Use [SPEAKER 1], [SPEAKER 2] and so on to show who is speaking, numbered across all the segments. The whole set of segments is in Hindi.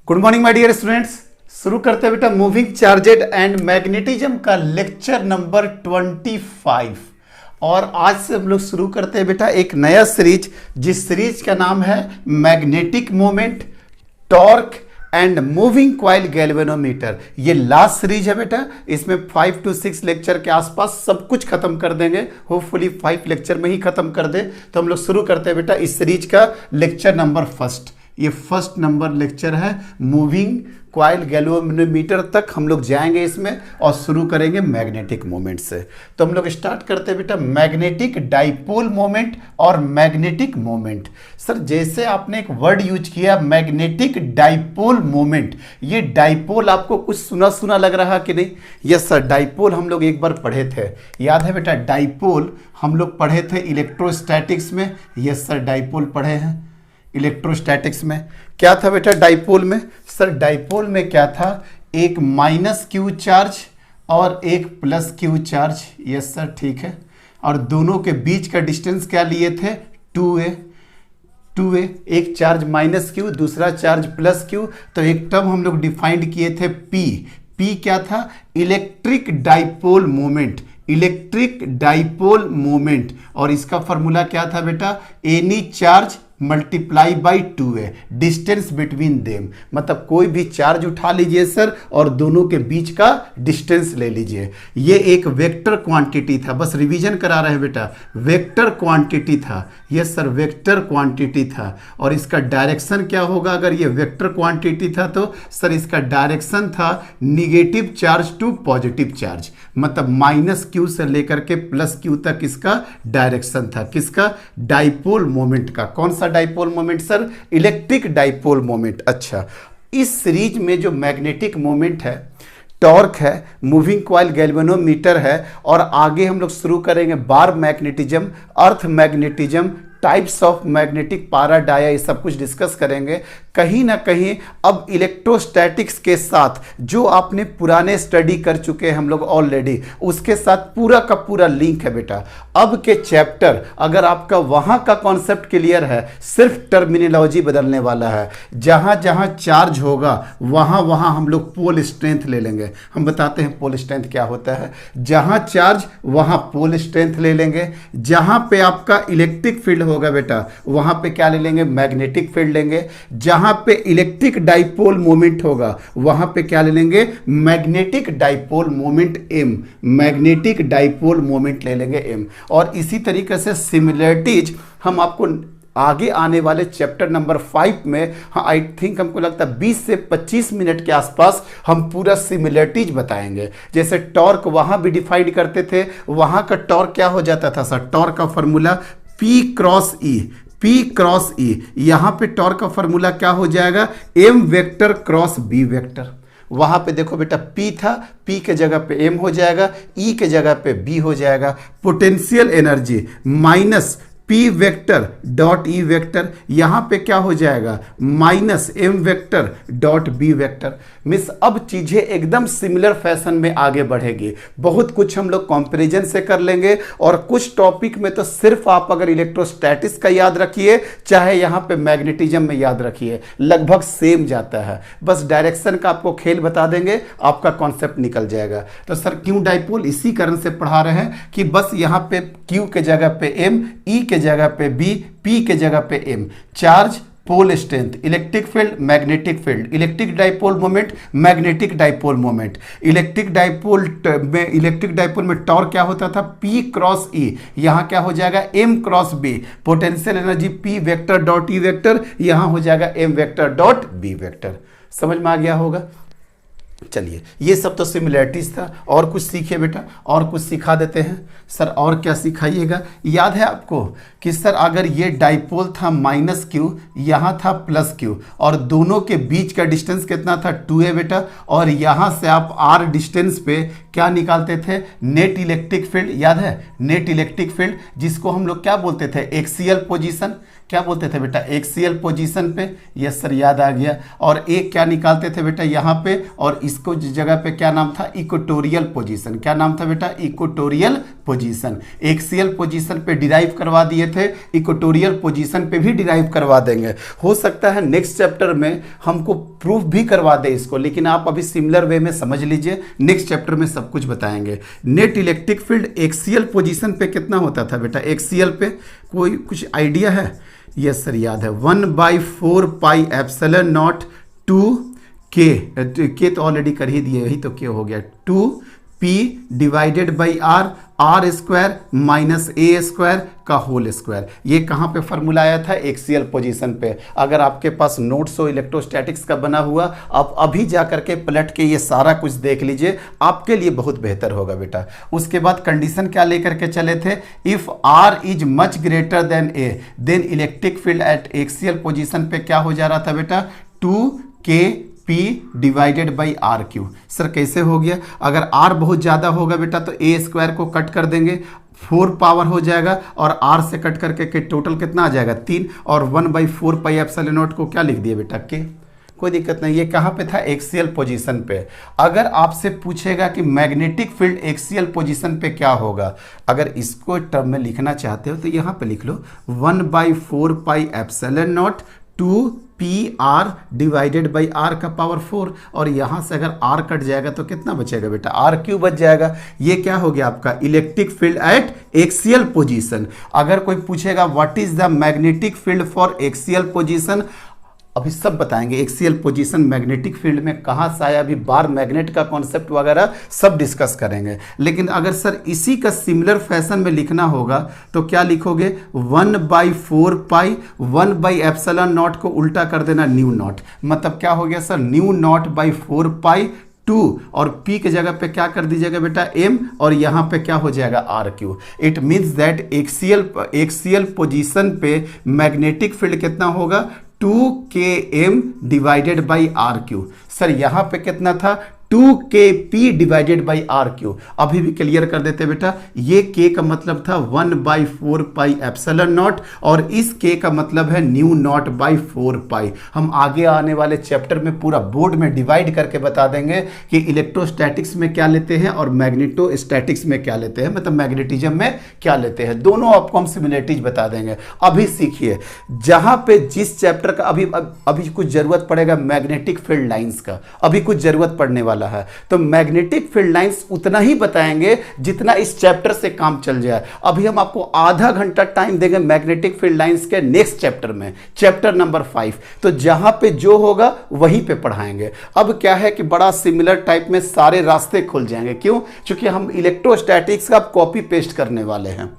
[SPEAKER 1] Good morning my dear students. शुरू करते हैं बेटा मूविंग चार्जेड एंड मैग्नेटिज्म का लेक्चर नंबर 25। और आज से हम लोग शुरू करते हैं बेटा एक नया सीरीज, जिस सीरीज का नाम है magnetic moment, torque and moving coil galvanometer. ये लास्ट सीरीज है बेटा। इसमें 5 to 6 लेक्चर के आसपास सब कुछ खत्म कर देंगे, होपफुली 5 लेक्चर में ही खत्म कर दे। तो हम लोग शुरू करते हैं बेटा इस सीरीज का लेक्चर नंबर फर्स्ट। ये फर्स्ट नंबर लेक्चर है। मूविंग कॉइल गैल्वेनोमीटर तक हम लोग जाएंगे इसमें और शुरू करेंगे मैग्नेटिक मोमेंट से। तो हम लोग स्टार्ट करते हैं बेटा मैग्नेटिक डाइपोल मोमेंट और मैग्नेटिक मोमेंट। सर जैसे आपने एक वर्ड यूज किया मैग्नेटिक डाइपोल मोमेंट, ये डाइपोल आपको कुछ सुना सुना लग रहा कि नहीं? यस सर, डाइपोल हम लोग एक बार पढ़े थे, याद है बेटा? डाइपोल हम लोग पढ़े थे इलेक्ट्रोस्टैटिक्स में। यस सर, डाइपोल पढ़े हैं इलेक्ट्रोस्टैटिक्स में। क्या था बेटा डाइपोल में? सर डाइपोल में क्या था? एक माइनस क्यू चार्ज और एक plus Q charge. Yes sir, ठीक है। और दोनों के बीच का डिस्टेंस क्या लिए थे? 2a। एक चार्ज माइनस क्यू, दूसरा चार्ज प्लस क्यू। तो एक टर्म हम लोग डिफाइंड किए थे पी क्या था? Electric dipole moment. Electric dipole moment. और इसका फॉर्मूला क्या था बेटा? Any charge multiply by 2a, distance between them. मतलब कोई भी चार्ज उठा लीजिए सर और दोनों के बीच का डिस्टेंस ले लीजिए। ये एक वेक्टर क्वांटिटी था, बस रिवीजन करा रहे हैं बेटा। वेक्टर क्वांटिटी था, यस सर, वेक्टर क्वांटिटी था। और इसका डायरेक्शन क्या होगा? अगर ये वेक्टर क्वांटिटी था तो सर इसका डायरेक्शन था negative charge to positive charge. मतलब माइनस क्यू से लेकर के प्लस क्यू तक इसका डायरेक्शन था। किसका? डाइपोल मोमेंट का। कौन सा dipole moment sir? Electric dipole moment. अच्छा, इस सीरीज में जो मैग्नेटिक मोमेंट है, टॉर्क है, मूविंग कॉइल गैल्वेनोमीटर है, और आगे हम लोग शुरू करेंगे bar magnetism, earth magnetism, types of magnetic पाराडाया, ये सब कुछ डिस्कस करेंगे। कहीं ना कहीं अब इलेक्ट्रोस्टैटिक्स के साथ जो आपने पुराने स्टडी कर चुके हैं हम लोग ऑलरेडी, उसके साथ पूरा का पूरा लिंक है बेटा। अब के चैप्टर अगर आपका वहां का कॉन्सेप्ट क्लियर है, सिर्फ टर्मिनोलॉजी बदलने वाला है। जहां जहां चार्ज होगा वहां वहां हम लोग पोल स्ट्रेंथ ले लेंगे। हम बताते हैं पोल स्ट्रेंथ क्या होता है। जहां चार्ज वहां पोल स्ट्रेंथ ले लेंगे। जहां पे आपका इलेक्ट्रिक फील्ड होगा बेटा, वहां पे क्या ले लेंगे? मैग्नेटिक फील्ड लेंगे। जहां पे इलेक्ट्रिक डाइपोल मोमेंट होगा वहां पे क्या ले लेंगे? Magnetic dipole moment M. Magnetic dipole moment ले लेंगे एम। और इसी तरीके से सिमिलरिटीज हम आपको आगे आने वाले चैप्टर नंबर 5 में, हाँ आई थिंक हमको लगता है 20 से 25 मिनट के आसपास हम पूरा सिमिलरिटीज बताएंगे। जैसे टॉर्क वहां भी डिफाइन करते थे, वहां का टॉर्क क्या हो जाता था सर? टॉर्क का फॉर्मूला P क्रॉस E। यहां पे टॉर्क का फॉर्मूला क्या हो जाएगा? M vector cross B vector. वहां पे देखो बेटा P था, P के जगह पे M हो जाएगा, E के जगह पे B हो जाएगा। Potential energy minus P vector dot E vector, यहां पे क्या हो जाएगा? Minus M vector dot B vector. Miss अब चीजें एकदम सिमिलर फैशन में आगे बढ़ेगी। बहुत कुछ हम लोग कंपैरिजन से कर लेंगे, और कुछ टॉपिक में तो सिर्फ आप अगर इलेक्ट्रोस्टैटिक्स का याद रखिए, चाहे यहां पे मैग्नेटिज्म में याद रखिए, लगभग सेम जाता है। बस डायरेक्शन का आपको खेल बता देंगे, आपका कॉन्सेप्ट निकल जाएगा। तो सर क्यों डाइपोल? इसी कारण से पढ़ा रहे हैं कि बस यहां पे Q के जगह पे M, E के जगह पे B, P के जगह पे M। Charge, pole strength, electric field, magnetic field, electric dipole moment, magnetic dipole moment. Electric dipole में टॉर्क क्या होता था? P cross E। यहां क्या हो जाएगा? M cross B। Potential energy P vector dot E vector, यहां हो जाएगा M vector dot B vector. समझ में आ गया होगा? चलिए, ये सब तो सिमिलरिटीज था। और कुछ सीखिए बेटा, और कुछ सिखा देते हैं। सर और क्या सिखाइएगा? याद है आपको कि सर अगर ये डाइपोल था माइनस क्यू, यहाँ था प्लस क्यू, और दोनों के बीच का डिस्टेंस कितना था? 2a बेटा। और यहाँ से आप r डिस्टेंस पे क्या निकालते थे? Net electric field. याद है? नेट इलेक्ट्रिक फील्ड, जिसको हम लोग क्या बोलते थे? Axial position. क्या बोलते थे बेटा? एक्सियल पोजीशन पे। यस सर, याद आ गया। और एक क्या निकालते थे बेटा? यहाँ पे। और इसको जगह पे क्या नाम था, इक्वेटोरियल पोजीशन। क्या नाम था बेटा, इक्वेटोरियल पोजीशन। एक्सियल पोजीशन पे डिराइव करवा दिए थे, इक्वेटोरियल पोजीशन पे भी डिराइव करवा देंगे। हो सकता है नेक्स्ट चैप्टर में हमको प्रूफ भी करवा दे इसको, लेकिन आप अभी सिमिलर वे में समझ लीजिए, नेक्स्ट चैप्टर में सब कुछ बताएंगे। Net electric field axial position पे कितना होता था बेटा, एक्सियल पे कोई कुछ आइडिया है? यस सर याद है, 1/4 पाई एप्सिलॉन नॉट 2 के तो ऑलरेडी कर ही दिए, यही तो के हो गया, 2 P divided by r square minus a square का होल स्क्वायर। ये कहाँ पे फॉर्मूला आया था, एक्सियल पोजीशन पे। अगर आपके पास नोट्स हो इलेक्ट्रोस्टैटिक्स का बना हुआ, आप अभी जा करके पलट के ये सारा कुछ देख लीजिए, आपके लिए बहुत बेहतर होगा बेटा। उसके बाद कंडीशन क्या लेकर के चले थे, if r is much greater than a then electric field at axial position पे क्या हो जा रहा था बेटा, 2K P divided by r cube. Sir कैसे हो गया, अगर R बहुत ज़्यादा होगा बेटा तो ए स्क्वायर को कट कर देंगे, 4 पावर हो जाएगा, और R से कट करके के टोटल कितना आ जाएगा 3, और 1/4 पाई एप्सिलॉन नॉट को क्या लिख दिए बेटा के। कोई दिक्कत नहीं, ये कहाँ पे था, एक्सियल पोजीशन पे। अगर आपसे पूछेगा कि मैग्नेटिक फील्ड एक्सियल पोजीशन पे क्या होगा, अगर इसको टर्म में लिखना चाहते हो तो यहाँ पे लिख लो 1/4 pi epsilon not 2PR divided by R का पावर 4, और यहाँ से अगर R कट जाएगा तो कितना बचेगा बेटा, R³ बच जाएगा। ये क्या हो गया आपका electric field at axial position. अगर कोई पूछेगा what is the magnetic field for axial position, अभी सब बताएंगे एक्सियल पोजीशन मैग्नेटिक फील्ड में कहाँ से आया, अभी बार मैग्नेट का कॉन्सेप्ट वगैरह सब डिस्कस करेंगे। लेकिन अगर सर इसी का सिमिलर फैशन में लिखना होगा तो क्या लिखोगे, 1/4 पाई 1/एप्सिलॉन नॉट को उल्टा कर देना न्यू नॉट, मतलब क्या हो गया sir, new naught by 4 pi 2, और P के जगह पे क्या कर दीजिएगा बेटा M, और यहाँ पे क्या हो जाएगा RQ। It means that axial position पे मैग्नेटिक फील्ड कितना होगा, 2km divided by RQ। Sir यहाँ पे कितना था, 2kP डिवाइडेड बाई RQ। अभी भी क्लियर कर देते बेटा, ये K का मतलब था 1/4 पाई एप्सिलॉन नॉट, और इस K का मतलब है न्यू नॉट बाई 4 पाई। हम आगे आने वाले चैप्टर में पूरा बोर्ड में डिवाइड करके बता देंगे कि इलेक्ट्रोस्टैटिक्स में क्या लेते हैं और मैग्नेटोस्टैटिक्स में क्या लेते हैं, मतलब मैग्नेटिज्म में क्या लेते हैं, दोनों आपको हम सिमिलरिटीज बता देंगे। अभी सीखिए, जहां पे जिस चैप्टर का अभी कुछ जरूरत पड़ेगा मैग्नेटिक फील्ड लाइंस का, अभी कुछ जरूरत पड़ने वाला है, तो मैग्नेटिक फील्ड लाइंस उतना ही बताएंगे जितना इस चैप्टर से काम चल जाए। अभी हम आपको आधा घंटा टाइम देंगे मैग्नेटिक फील्ड लाइंस के नेक्स्ट चैप्टर में, चैप्टर नंबर 5, तो जहां पे जो होगा वहीं पे पढ़ाएंगे। अब क्या है कि बड़ा सिमिलर टाइप में सारे रास्ते खुल जाएंगे, क्यों, क्योंकि हम इलेक्ट्रोस्टैटिक्स का कॉपी पेस्ट करने वाले हैं।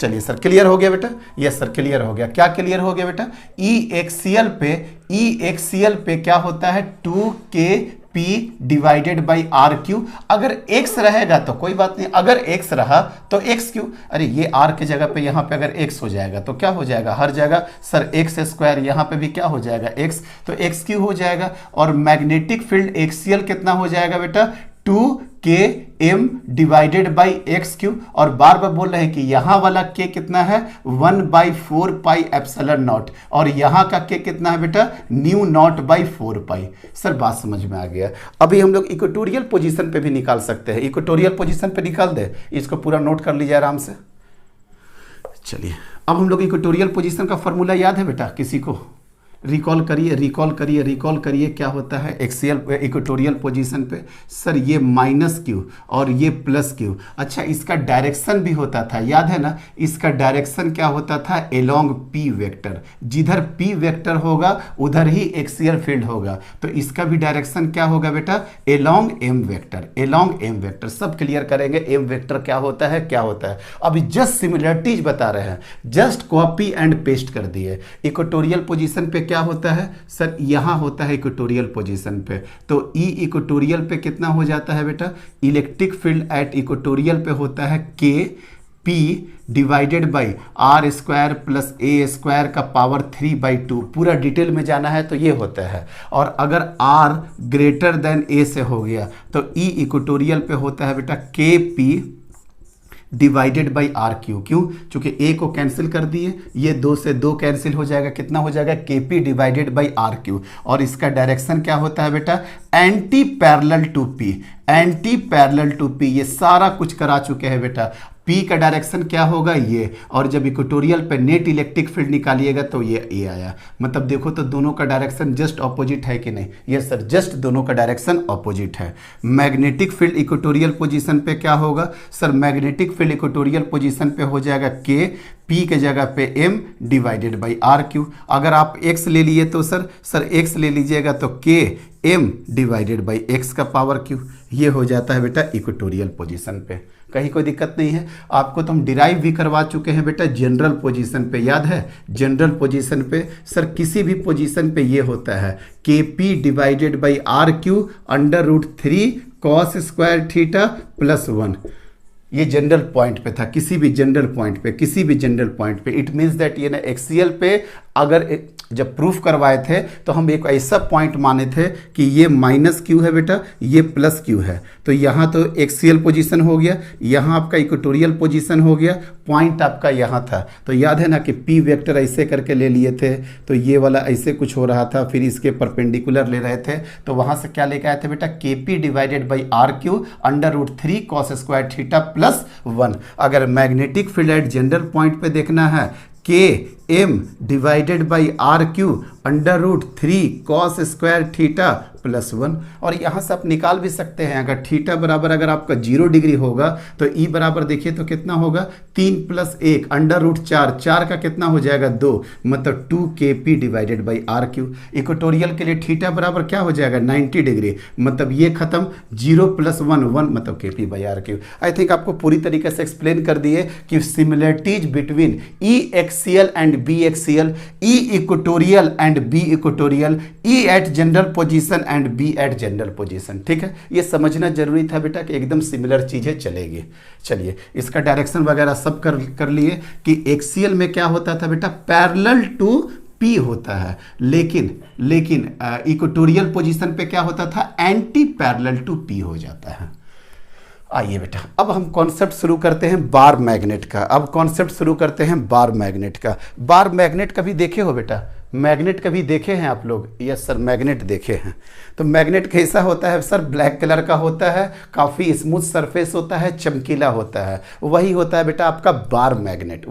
[SPEAKER 1] चलिए सर क्लियर हो गया बेटा, यस सर क्लियर हो गया। क्या क्लियर हो गया बेटा, ई एक्सियल पे क्या होता है, 2kP डिवाइडेड बाई RQ। अगर x रहेगा तो कोई बात नहीं, अगर x रहा तो x क्यू, अरे ये R के जगह पे यहाँ पे अगर x हो जाएगा तो क्या हो जाएगा, हर जगह सर x स्क्वायर, यहाँ पे भी क्या हो जाएगा x, तो x³ हो जाएगा। और मैग्नेटिक फील्ड एक्सियल कितना हो जाएगा बेटा, 2km डिवाइडेड बाई x³, और बार बार बोल रहे हैं कि यहां वाला k कितना है, 1/4 पाई एप्सिलॉन नॉट, और यहां का k कितना है बेटा, new naught by 4 pi. Sir बात समझ में आ गया। अभी हम लोग इक्वेटोरियल पोजीशन पे भी निकाल सकते हैं, इक्वेटोरियल पोजीशन पे निकाल दे, इसको पूरा नोट कर लीजिए आराम से। चलिए अब हम लोग इक्वेटोरियल पोजीशन का फॉर्मूला याद है बेटा, किसी को रिकॉल करिए क्या होता है एक्सियल इक्वेटोरियल पोजीशन पे, सर ये -q और ये +q। अच्छा इसका डायरेक्शन भी होता था, याद है ना, इसका डायरेक्शन क्या होता था, एलोंग p वेक्टर, जिधर p वेक्टर होगा उधर ही एक्सियल फील्ड होगा, तो इसका भी डायरेक्शन क्या होगा बेटा, एलोंग m वेक्टर। सब क्लियर करेंगे m वेक्टर क्या होता है, अभी जस्ट सिमिलरिटीज बता रहे हैं, जस्ट कॉपी एंड पेस्ट कर दिए। इक्वेटोरियल पोजीशन पे क्या होता है सर, यहां होता है इक्वेटोरियल पोजीशन पे, तो ई इक्वेटोरियल पे कितना हो जाता है बेटा, इलेक्ट्रिक फील्ड एट इक्वेटोरियल पे होता है kP divided by R² plus A² का पावर 3/2। पूरा डिटेल में जाना है तो ये होता है, और अगर R ग्रेटर देन A से हो गया तो ई इक्वेटोरियल पे होता है बेटा kP divided by r cube. क्यों? चूंकि ए को कैंसिल कर दिए, ये 2 से 2 कैंसिल हो जाएगा, कितना हो जाएगा KP divided by r cube. और इसका डायरेक्शन क्या होता है बेटा? Anti parallel to P, anti parallel to P। ये सारा कुछ करा चुके हैं बेटा। P का डायरेक्शन क्या होगा? ये। और जब इक्वेटोरियल पे नेट इलेक्ट्रिक फील्ड निकालिएगा तो ये आया। मतलब देखो तो दोनों का डायरेक्शन जस्ट ऑपोजिट है कि नहीं? यस सर, जस्ट दोनों का डायरेक्शन ऑपोजिट है। मैग्नेटिक फील्ड इक्वेटोरियल पोजीशन पे क्या होगा? Sir magnetic field equatorial position पे हो जाएगा K, P के जगह पे M divided by r cube. अगर आप X ले लिए तो सर X ले लीजिएगा तो K M divided by X का पावर Q। ये हो जाता है बेटा इक्वेटोरियल पोजीशन पे। कहीं कोई दिक्कत नहीं है। आपको तो हम डिराइव भी करवा चुके हैं बेटा जनरल पोजीशन पे, याद है? जनरल पोजीशन पे सर किसी भी पोजीशन पे ये होता है KP divided by r cube √3 cos square theta plus 1। ये जनरल पॉइंट पे था, किसी भी जनरल पॉइंट पे, किसी भी जनरल पॉइंट पे। इट मीन्स दैट ये ना एक्सीएल पे अगर जब प्रूफ करवाए थे तो हम एक ऐसा पॉइंट माने थे कि ये -Q है बेटा, ये +Q है। तो यहाँ तो एक्सियल पोजीशन हो गया, यहाँ आपका इक्वेटोरियल पोजीशन हो गया, पॉइंट आपका यहाँ था। तो याद है ना कि P वेक्टर ऐसे करके ले लिए थे, तो ये वाला ऐसे कुछ हो रहा था, फिर इसके परपेंडिकुलर ले रहे थे। तो वहाँ से क्या लेके आए थे बेटा? KP divided by r cube √3 cos square theta plus 1। अगर magnetic field at general point पे देखना है, KM divided by r cube √3 cos square theta plus 1। और यहाँ से आप निकाल भी सकते हैं, अगर थीटा बराबर अगर आपका 0 डिग्री होगा तो E बराबर देखिए तो कितना होगा? 3 + 1 √4, 4 का कितना हो जाएगा? 2, मतलब 2KP divided by r cube. Equatorial के लिए थीटा बराबर क्या हो जाएगा? 90 डिग्री, मतलब ये खत्म। 0 + 1 1, मतलब KP by r cube. I think आपको पूरी तरीके से एक्सप्लेन कर दिए कि similarities between E axial and B axial, E equatorial and B equatorial, E at general position and B at general position. ठीक है, ये समझना जरूरी था बेटा कि एकदम सिमिलर चीजें चलेगी। चलिए, इसका डायरेक्शन वगैरह सब कर लिए कि एक्सियल में क्या होता था बेटा? पैरेलल टू P होता है, लेकिन इक्वेटोरियल पोजीशन पे क्या होता था? एंटी पैरेलल टू P हो जाता है। आइए बेटा, अब हम कॉन्सेप्ट शुरू करते हैं बार मैग्नेट का। बार मैग्नेट कभी देखे हो बेटा? मैग्नेट कभी देखे हैं आप लोग? यस सर, मैग्नेट देखे हैं। तो मैग्नेट कैसा होता है सर? ब्लैक कलर का होता है, काफ़ी स्मूथ सरफेस होता है, चमकीला होता है। वही होता है बेटा आपका बार मैग्नेट।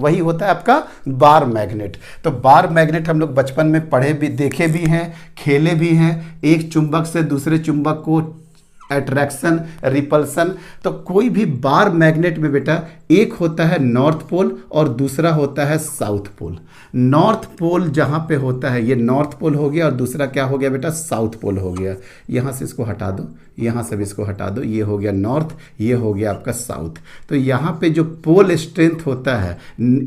[SPEAKER 1] तो बार मैग्नेट हम लोग बचपन में पढ़े भी, देखे भी हैं, खेले भी हैं। एक चुंबक से दूसरे चुंबक को अट्रैक्शन, रिपल्सन। तो कोई भी बार मैग्नेट में बेटा एक होता है नॉर्थ पोल और दूसरा होता है साउथ पोल। नॉर्थ पोल जहाँ पे होता है ये नॉर्थ पोल हो गया और दूसरा क्या हो गया बेटा? साउथ पोल हो गया। यहाँ से इसको हटा दो, यहाँ से भी इसको हटा दो, ये हो गया नॉर्थ, ये हो गया आपका साउथ। तो यहाँ पे जो पोल स्ट्रेंथ होता है,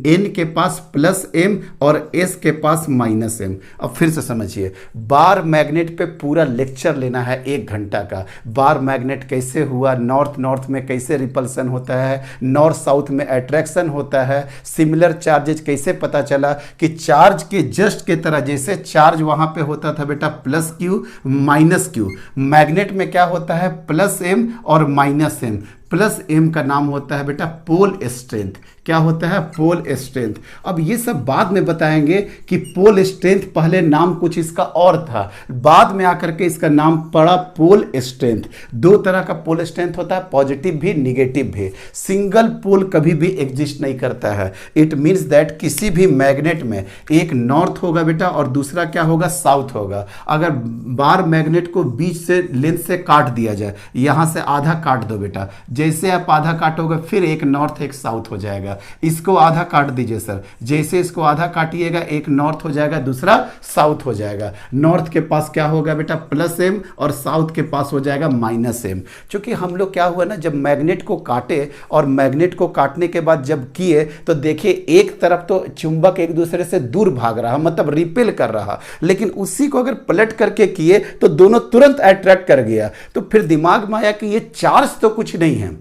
[SPEAKER 1] N के पास +M और S के पास -M। अब फिर से समझिए, बार मैग्नेट पे पूरा लेक्चर लेना है 1 घंटा का। बार मैग्नेट कैसे हुआ, नॉर्थ में कैसे रिपल्सन होता है, नॉर्थ साउथ में अट्रैक्शन होता है, सिमिलर चार्जेज कैसे पता चला कि चार्ज के जस्ट के तरह जैसे चार्ज वहां पे होता था बेटा +Q -Q, मैग्नेट में क्या होता है? +M और -M। +M का नाम होता है बेटा पोल स्ट्रेंथ। क्या होता है? Pole strength. अब ये सब बाद में बताएंगे कि पोल स्ट्रेंथ पहले नाम कुछ इसका और था, बाद में आकर के इसका नाम पड़ा पोल स्ट्रेंथ। 2 तरह का पोल स्ट्रेंथ होता है, पॉजिटिव भी, निगेटिव भी। सिंगल पोल कभी भी एग्जिस्ट नहीं करता है। इट मीन्स दैट किसी भी मैग्नेट में एक नॉर्थ होगा बेटा और दूसरा क्या होगा? साउथ होगा। अगर बार मैग्नेट को बीच से लेंथ से काट दिया जाए, यहां से आधा काट दो बेटा, जैसे आप आधा काटोगे फिर एक नॉर्थ एक साउथ हो जाएगा। इसको आधा काट दीजिए सर, जैसे इसको आधा काटिएगा एक नॉर्थ हो जाएगा, दूसरा साउथ हो जाएगा। नॉर्थ के पास क्या होगा बेटा? +M और साउथ के पास हो जाएगा -M। क्योंकि हम लोग क्या हुआ ना, जब मैग्नेट को काटे और मैग्नेट को काटने के बाद जब किए तो देखिए एक तरफ तो चुंबक एक दूसरे से दूर भाग रहा, मतलब रिपेल कर रहा, लेकिन उसी को अगर पलट करके किए तो दोनों तुरंत अट्रैक्ट कर गया। तो फिर दिमाग में आया कि ये चार्ज तो कुछ नहीं है,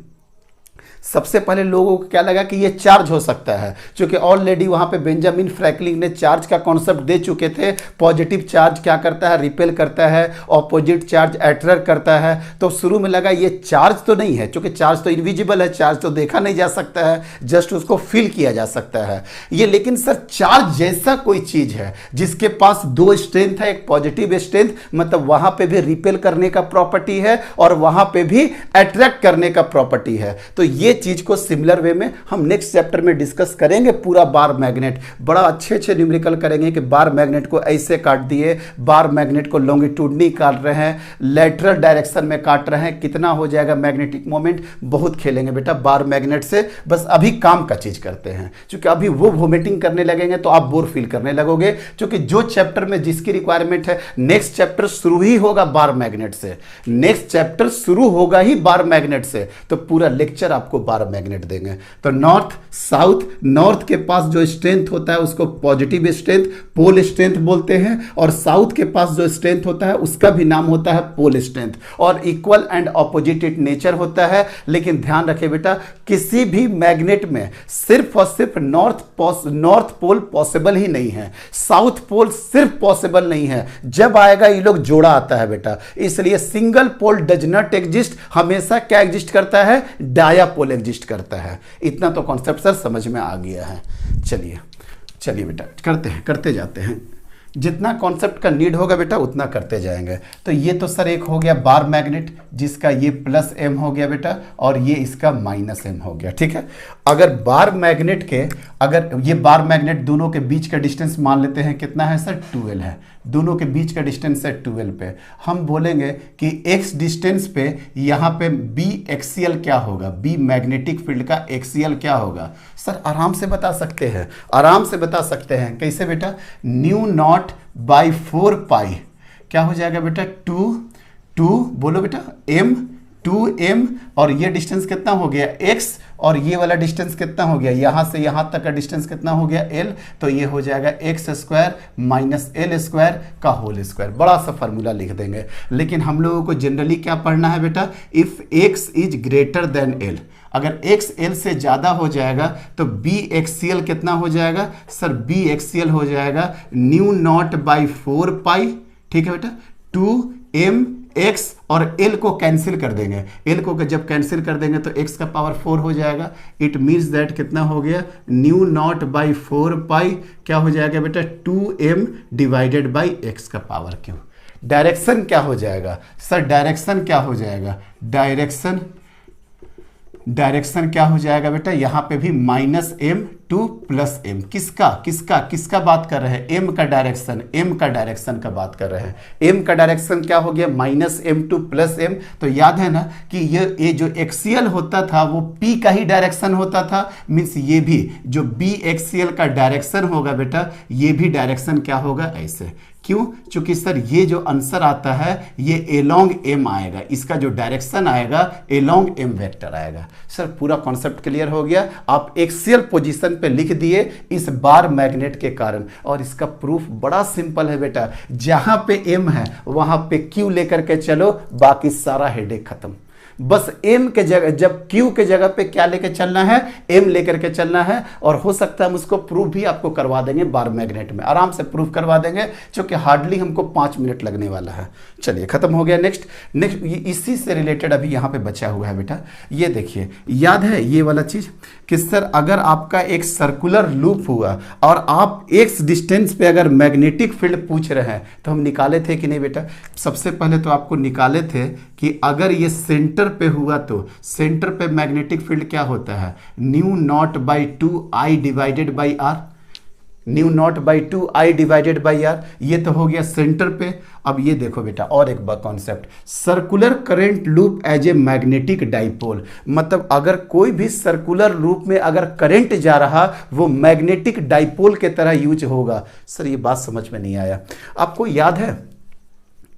[SPEAKER 1] सबसे पहले लोगों को क्या लगा कि ये चार्ज हो सकता है, क्योंकि ऑलरेडी वहां पे बेंजामिन फ्रैंकलिन ने चार्ज का कॉन्सेप्ट दे चुके थे। पॉजिटिव चार्ज क्या करता है, रिपेल करता है, ऑपोजिट चार्ज अट्रैक्ट करता है। तो शुरू में लगा ये चार्ज तो नहीं है, क्योंकि चार्ज तो इनविजिबल है, चार्ज तो देखा नहीं जा सकता है, जस्ट उसको फील किया जा सकता है ये। लेकिन सर चार्ज जैसा कोई चीज है जिसके पास दो स्ट्रेंथ है, एक पॉजिटिव स्ट्रेंथ, मतलब वहां पे भी रिपेल करने का प्रॉपर्टी है और वहां पे भी अट्रैक्ट करने का प्रॉपर्टी है। तो ये चीज को सिमिलर वे में हम नेक्स्ट चैप्टर में डिस्कस करेंगे। पूरा बार मैग्नेट बड़ा अच्छे न्यूमेरिकल करेंगे कि बार मैग्नेट को ऐसे काट दिए, बार मैग्नेट को लॉन्गिट्यूडनी काट रहे हैं, लेटरल डायरेक्शन में काट रहे हैं, कितना हो जाएगा मैग्नेटिक मोमेंट। बहुत खेलेंगे बेटा बार मैग्नेट से, बस अभी काम का चीज करते हैं, क्योंकि अभी वो वोमिटिंग करने लगेंगे तो आप बोर फील करने लगोगे, क्योंकि जो चैप्टर में जिसकी रिक्वायरमेंट है, नेक्स्ट चैप्टर शुरू ही होगा बार मैग्नेट से, नेक्स्ट चैप्टर शुरू होगा ही बार मैग्नेट से। तो पूरा लेक्चर आपको बार मैग्नेट देंगे। तो नॉर्थ साउथ, नॉर्थ के पास जो स्ट्रेंथ होता है उसको पॉजिटिव स्ट्रेंथ, पोल स्ट्रेंथ बोलते हैं, और साउथ के पास जो स्ट्रेंथ होता है उसका भी नाम होता है पोल स्ट्रेंथ, और इक्वल एंड ऑपोजिट नेचर होता है। लेकिन ध्यान रखें बेटा, किसी भी मैग्नेट में सिर्फ और सिर्फ नॉर्थ पोल पॉसिबल ही नहीं है, साउथ पोल सिर्फ पॉसिबल नहीं है। जब आएगा ये लोग जोड़ा आता है बेटा, इसलिए single pole does not exist, हमेशा क्या एग्जिस्ट करता है, डायापोल एग्जिस्ट करता है। इतना तो कॉन्सेप्ट सर समझ में आ गया है। चलिए बेटा करते जाते हैं, जितना कॉन्सेप्ट का नीड होगा बेटा उतना करते जाएंगे। तो ये तो सर एक हो गया बार मैग्नेट, जिसका ये प्लस एम हो गया बेटा और ये इसका माइनस एम हो गया, ठीक है। अगर बार मैग्नेट के, अगर ये बार मैग्नेट दोनों के बीच का डिस्टेंस मान लेते हैं कितना है सर, 12 है, दोनों के बीच का डिस्टेंस है 12 पे। हम बोलेंगे कि x डिस्टेंस पे यहाँ पे b एक्सियल क्या होगा, b मैग्नेटिक फील्ड का एक्सियल क्या होगा सर, आराम से बता सकते हैं, आराम से बता सकते हैं। कैसे बेटा, न्यू नॉट बाई 4 पाई क्या हो जाएगा बेटा, 2 बोलो बेटा m, 2m, और ये डिस्टेंस कितना हो गया x, और ये वाला डिस्टेंस कितना हो गया, यहां से यहां तक का डिस्टेंस कितना हो गया l, तो ये हो जाएगा x square minus l square का होल स्क्वायर। बड़ा सा फॉर्मूला लिख देंगे। लेकिन हम लोगों को जनरली क्या पढ़ना है बेटा, if x is greater then l, अगर x l से ज्यादा हो जाएगा तो b एक्सियल कितना हो जाएगा सर, b एक्सियल हो जाएगा न्यू नॉट बाई 4 पाई, ठीक है बेटा, 2m x, और l को कैंसिल कर देंगे, l को जब कैंसिल कर देंगे तो x का पावर 4 हो जाएगा। इट मीन्स दैट कितना हो गया, न्यू नॉट बाई 4 पाई क्या हो जाएगा बेटा, 2m डिवाइडेड बाई x का पावर क्यों। डायरेक्शन क्या हो जाएगा सर, डायरेक्शन क्या हो जाएगा, डायरेक्शन क्या हो जाएगा बेटा, यहां पे भी minus m two plus m, किसका बात कर रहे हैं, m का डायरेक्शन का बात कर रहे हैं। m का डायरेक्शन क्या हो गया, minus m two plus m। तो याद है ना कि ये जो एक्सियल होता था वो p का ही डायरेक्शन होता था, मीन्स ये भी जो b एक्सियल का डायरेक्शन होगा बेटा, ये भी डायरेक्शन क्या होगा ऐसे। क्यों, क्योंकि सर ये जो आंसर आता है ये एलोंग m आएगा, इसका जो डायरेक्शन आएगा एलोंग m वेक्टर आएगा। सर पूरा कॉन्सेप्ट क्लियर हो गया, आप एक्सियल पोजीशन पे लिख दिए इस बार मैग्नेट के कारण। और इसका प्रूफ बड़ा सिंपल है बेटा, जहां पे m है वहां पे q लेकर के चलो, बाकी सारा हेडेक खत्म। बस m के जगह, जब q के जगह पे क्या लेकर चलना है, m लेकर के चलना है। और हो सकता है हम उसको प्रूफ भी आपको करवा देंगे बार मैग्नेट में, आराम से प्रूफ करवा देंगे, क्योंकि हार्डली हमको 5 मिनट लगने वाला है। चलिए खत्म हो गया। नेक्स्ट इसी से रिलेटेड अभी यहाँ पे बचा हुआ है बेटा, ये देखिए, याद है ये वाला चीज कि सर अगर आपका एक सर्कुलर लूप हुआ और आप x डिस्टेंस पे अगर मैग्नेटिक फील्ड पूछ रहे हैं, तो हम निकाले थे कि नहीं बेटा, सबसे पहले तो आपको निकाले थे कि अगर ये सेंटर पे हुआ तो सेंटर पे मैग्नेटिक फील्ड क्या होता है, mu naught by 2i divided by r, mu naught by 2i divided by r, ये तो हो गया सेंटर पे। अब ये देखो बेटा और एक concept, circular current loop as a magnetic dipole, मतलब अगर कोई भी सर्कुलर लूप में अगर करंट जा रहा वो मैग्नेटिक डाइपोल के तरह यूज होगा। सर ये बात समझ में नहीं आया, आपको याद है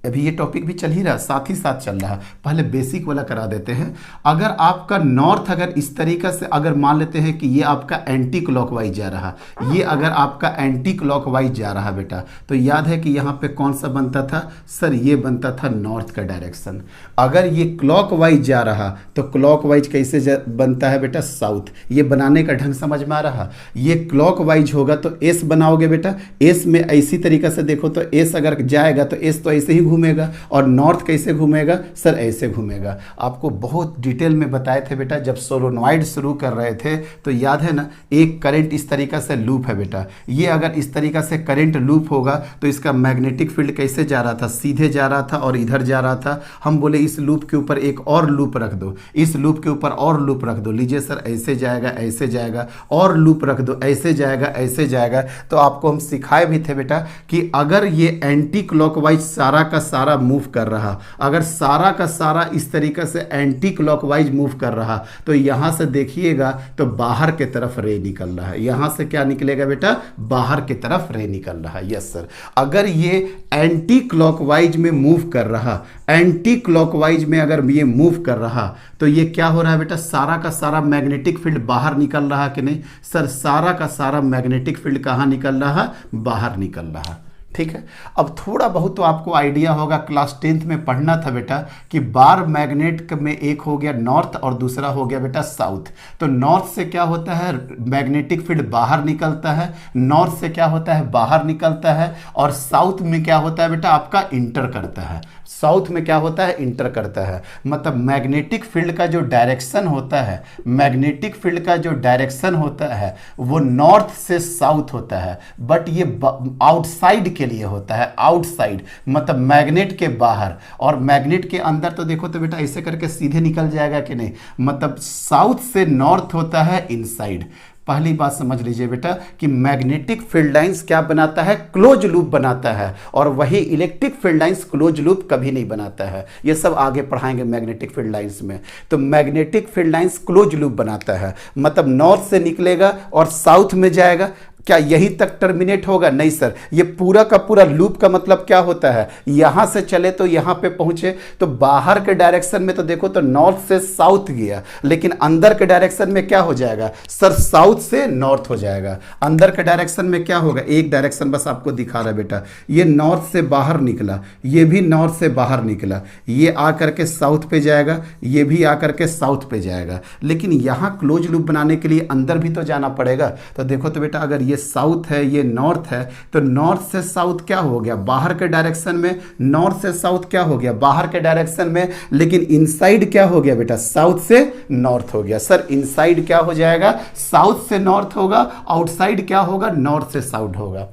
[SPEAKER 1] अभी ये टॉपिक भी चल ही रहा, साथ ही साथ चल रहा। पहले बेसिक वाला करा देते हैं। अगर आपका नॉर्थ अगर इस तरीके से अगर मान लेते हैं कि ये आपका एंटी क्लॉकवाइज जा रहा, ये अगर आपका एंटी क्लॉकवाइज जा रहा बेटा, तो याद है कि यहाँ पे कौन सा बनता था सर, ये बनता था नॉर्थ का डायरेक्शन। अगर ये क्लॉकवाइज जा रहा तो क्लॉकवाइज कैसे बनता है बेटा, साउथ। ये बनाने का ढंग समझ में आ रहा। ये क्लॉकवाइज होगा तो एस बनाओगे बेटा, एस में ऐसी तरीके से देखो तो एस अगर जाएगा तो एस तो ऐसे ही घूमेगा, और नॉर्थ कैसे घूमेगा सर, ऐसे घूमेगा। आपको बहुत डिटेल में बताए थे बेटा जब सोलोनॉइड शुरू कर रहे थे, तो याद है ना, एक करंट इस तरीका से लूप है बेटा। ये अगर इस तरीका से करंट लूप होगा तो इसका मैग्नेटिक फील्ड कैसे जा रहा था, सीधे जा रहा था और इधर जा रहा था। हम बोले इस लूप के ऊपर एक और लूप रख दो, इस लूप के ऊपर और लूप रख दो। लीजिए सर, ऐसे जाएगा, ऐसे जाएगा, और लूप रख दो, ऐसे जाएगा, ऐसे जाएगा। तो आपको हम सिखाए भी थे बेटा कि अगर ये एंटी क्लॉकवाइज सारा का सारा मूव कर रहा, अगर सारा का सारा इस तरीके से एंटी क्लॉकवाइज मूव कर रहा, तो यहां से देखिएगा तो बाहर की तरफ रे निकल रहा है। यहां से क्या निकलेगा बेटा, बाहर की तरफ रे निकल रहा है। यस सर, अगर ये एंटी क्लॉकवाइज में मूव कर रहा, एंटी क्लॉकवाइज में अगर ये मूव कर रहा, तो ये क्या हो रहा है बेटा, सारा का सारा मैग्नेटिक फील्ड बाहर निकल रहा कि नहीं सर, सारा का सारा मैग्नेटिक फील्ड कहां निकल रहा, बाहर निकल रहा। ठीक है। अब थोड़ा बहुत तो आपको आइडिया होगा, क्लास 10th में पढ़ना था बेटा कि बार मैग्नेट में एक हो गया नॉर्थ और दूसरा हो गया बेटा साउथ। तो नॉर्थ से क्या होता है, मैग्नेटिक फील्ड बाहर निकलता है, नॉर्थ से क्या होता है, बाहर निकलता है, और साउथ में क्या होता है बेटा, आपका इंटर करता है। साउथ में क्या होता है, इंटर करता है। मतलब मैग्नेटिक फील्ड का जो डायरेक्शन होता है, मैग्नेटिक फील्ड का जो डायरेक्शन होता है वो नॉर्थ से साउथ होता है, बट ये आउटसाइड के लिए होता है, आउटसाइड मतलब मैग्नेट के बाहर। और मैग्नेट के अंदर तो देखो तो बेटा ऐसे करके सीधे निकल जाएगा कि नहीं, मतलब साउथ से नॉर्थ होता है इनसाइड। पहली बात समझ लीजिए बेटा कि मैग्नेटिक फील्ड लाइंस क्या बनाता है, क्लोज लूप बनाता है, और वही electric field lines close loop कभी नहीं बनाता है। ये सब आगे पढ़ाएंगे मैग्नेटिक फील्ड लाइंस में। तो magnetic field lines close loop बनाता है, मतलब नॉर्थ से निकलेगा और साउथ में जाएगा। क्या यहीं तक टर्मिनेट होगा, नहीं सर, ये पूरा का पूरा लूप का मतलब क्या होता है, यहां से चले तो यहां पे पहुंचे, तो बाहर के डायरेक्शन में तो देखो तो नॉर्थ से साउथ गया, लेकिन अंदर के डायरेक्शन में क्या हो जाएगा सर, साउथ से नॉर्थ हो जाएगा। अंदर के डायरेक्शन में क्या होगा, एक डायरेक्शन बस आपको दिखा रहा है बेटा, ये नॉर्थ से बाहर निकला, ये भी नॉर्थ से बाहर निकला, ये आकर के साउथ पे जाएगा, ये भी आकर के साउथ पे जाएगा। लेकिन यहां क्लोज लूप बनाने के लिए अंदर भी तो जाना पड़ेगा। तो देखो तो बेटा अगर ये साउथ है, ये नॉर्थ है, तो नॉर्थ से साउथ क्या हो गया, बाहर के डायरेक्शन में। नॉर्थ से साउथ क्या हो गया, बाहर के डायरेक्शन में। लेकिन इनसाइड क्या हो गया बेटा, साउथ से नॉर्थ हो गया। सर इनसाइड क्या हो जाएगा, साउथ से नॉर्थ होगा, आउटसाइड क्या होगा, नॉर्थ से साउथ होगा।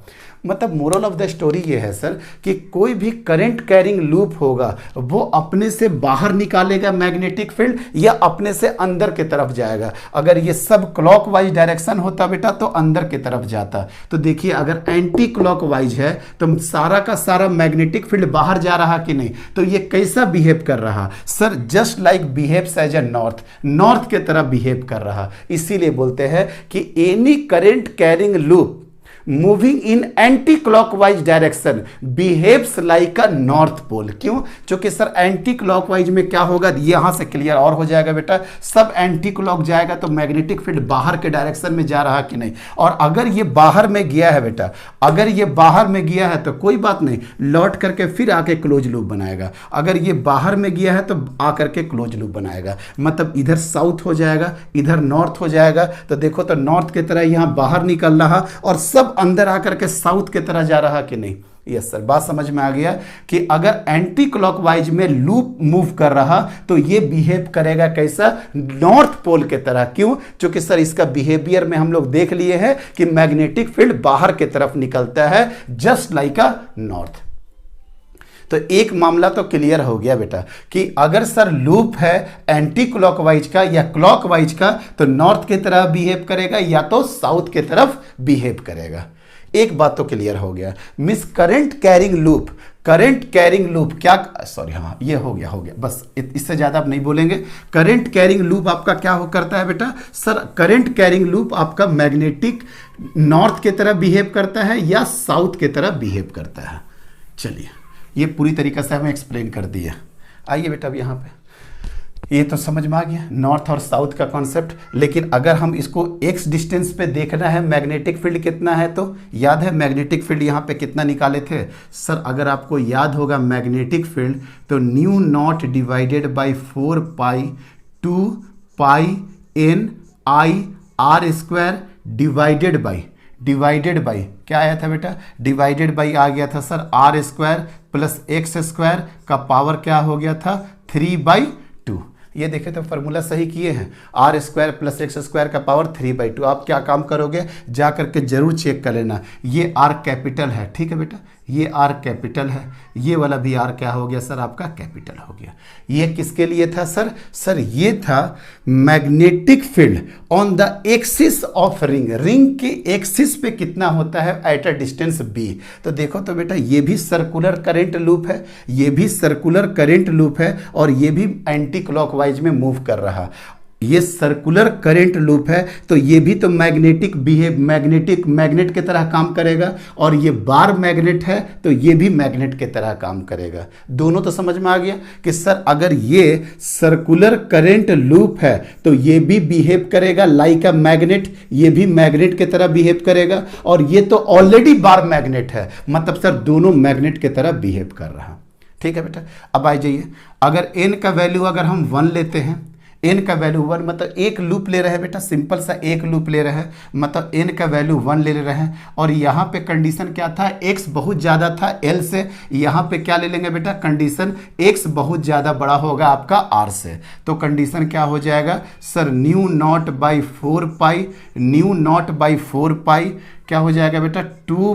[SPEAKER 1] मतलब मोरल ऑफ द स्टोरी ये है सर कि कोई भी करंट कैरिंग लूप होगा वो अपने से बाहर निकालेगा मैग्नेटिक फील्ड या अपने से अंदर की तरफ जाएगा। अगर ये सब क्लॉकवाइज डायरेक्शन होता बेटा तो अंदर की तरफ जाता। तो देखिए अगर एंटी क्लॉकवाइज है तो सारा का सारा मैग्नेटिक फील्ड बाहर जा रहा कि नहीं, तो ये कैसा बिहेव कर रहा sir, just like behaves as a north, north के तरफ बिहेव कर रहा। इसीलिए बोलते हैं कि any current carrying loop moving in anti clockwise direction behaves like a north pole. क्यों, क्योंकि सर एंटी क्लॉकवाइज में क्या होगा, यहां से क्लियर और हो जाएगा बेटा, सब एंटी क्लॉक जाएगा तो मैग्नेटिक फील्ड बाहर के डायरेक्शन में जा रहा कि नहीं। और अगर ये बाहर में गया है बेटा, अगर ये बाहर में गया है तो कोई बात नहीं, लौट करके फिर आके क्लोज लूप बनाएगा। अगर ये बाहर में गया है तो आकर के क्लोज लूप बनाएगा, मतलब इधर साउथ हो जाएगा, इधर नॉर्थ हो जाएगा। तो देखो तो नॉर्थ की तरह यहां बाहर निकल रहा और सब अंदर आकर के साउथ की तरह जा रहा कि नहीं। यस सर, बात समझ में आ गया कि अगर एंटी क्लॉकवाइज में लूप मूव कर रहा तो ये बिहेव करेगा कैसा, नॉर्थ पोल के तरह। क्यों, क्योंकि सर इसका बिहेवियर में हम लोग देख लिए हैं कि मैग्नेटिक फील्ड बाहर की तरफ निकलता है जस्ट लाइक अ नॉर्थ। तो एक मामला तो क्लियर हो गया बेटा कि अगर सर लूप है एंटी क्लॉकवाइज का या क्लॉकवाइज का तो नॉर्थ की तरह बिहेव करेगा या तो साउथ की तरफ बिहेव करेगा। एक बात तो क्लियर हो गया। Miss current carrying loop, current carrying loop क्या, सॉरी हाँ ये हो गया बस, इससे ज्यादा आप नहीं बोलेंगे। करंट कैरिंग लूप आपका क्या हो करता है बेटा, सर करंट कैरिंग लूप आपका मैग्नेटिक नॉर्थ की तरह बिहेव करता है या साउथ की तरह बिहेव करता है। चलिए ये पूरी तरीके से हमें एक्सप्लेन कर दिया। आइए बेटा अब यहाँ पे ये तो समझ में आ गया नॉर्थ और साउथ का कॉन्सेप्ट। लेकिन अगर हम इसको एक्स डिस्टेंस पे देखना है मैग्नेटिक फील्ड कितना है, तो याद है मैग्नेटिक फील्ड यहाँ पे कितना निकाले थे सर? अगर आपको याद होगा मैग्नेटिक फील्ड तो mu naught divided by 4 pi 2 pi n I r square divided by क्या आया था बेटा? डिवाइडेड बाई आ गया था sir r square plus x square का पावर क्या हो गया था 3/2। ये देखे तो फॉर्मूला सही किए हैं, r square plus x square का पावर 3/2। आप क्या काम करोगे, जा करके जरूर चेक कर लेना, ये आर कैपिटल है, ठीक है बेटा, ये आर कैपिटल है, ये वाला भी आर क्या हो गया सर? आपका कैपिटल हो गया। ये किसके लिए था सर? सर ये था magnetic field on the axis of ring के एक्सिस पे कितना होता है एट अ डिस्टेंस बी। तो देखो तो बेटा ये भी सर्कुलर करंट लूप है, ये भी सर्कुलर करंट लूप है और ये भी एंटी क्लॉकवाइज में मूव कर रहा। ये सर्कुलर करंट लूप है तो ये भी तो मैग्नेट के तरह काम करेगा, और ये बार मैग्नेट है तो ये भी मैग्नेट के तरह काम करेगा। दोनों तो समझ में आ गया कि सर अगर ये सर्कुलर करंट लूप है तो ये भी बिहेव करेगा लाइक अ मैग्नेट, ये भी मैग्नेट के तरह बिहेव करेगा, और ये तो ऑलरेडी बार मैग्नेट है, मतलब सर दोनों मैग्नेट के तरह बिहेव कर रहा। ठीक है बेटा, अब आ जाइए, अगर एन का वैल्यू अगर हम 1 लेते हैं, एन का वैल्यू 1 मतलब एक लूप ले रहे हैं बेटा, सिंपल सा एक लूप ले रहे हैं, मतलब एन का वैल्यू 1 ले रहे हैं, और यहाँ पे कंडीशन क्या था, x बहुत ज़्यादा था l से, यहाँ पे क्या ले लेंगे बेटा कंडीशन, x बहुत ज़्यादा बड़ा होगा आपका r से, तो कंडीशन क्या हो जाएगा sir new naught by 4 pi, new naught by 4 पाई क्या हो जाएगा बेटा 2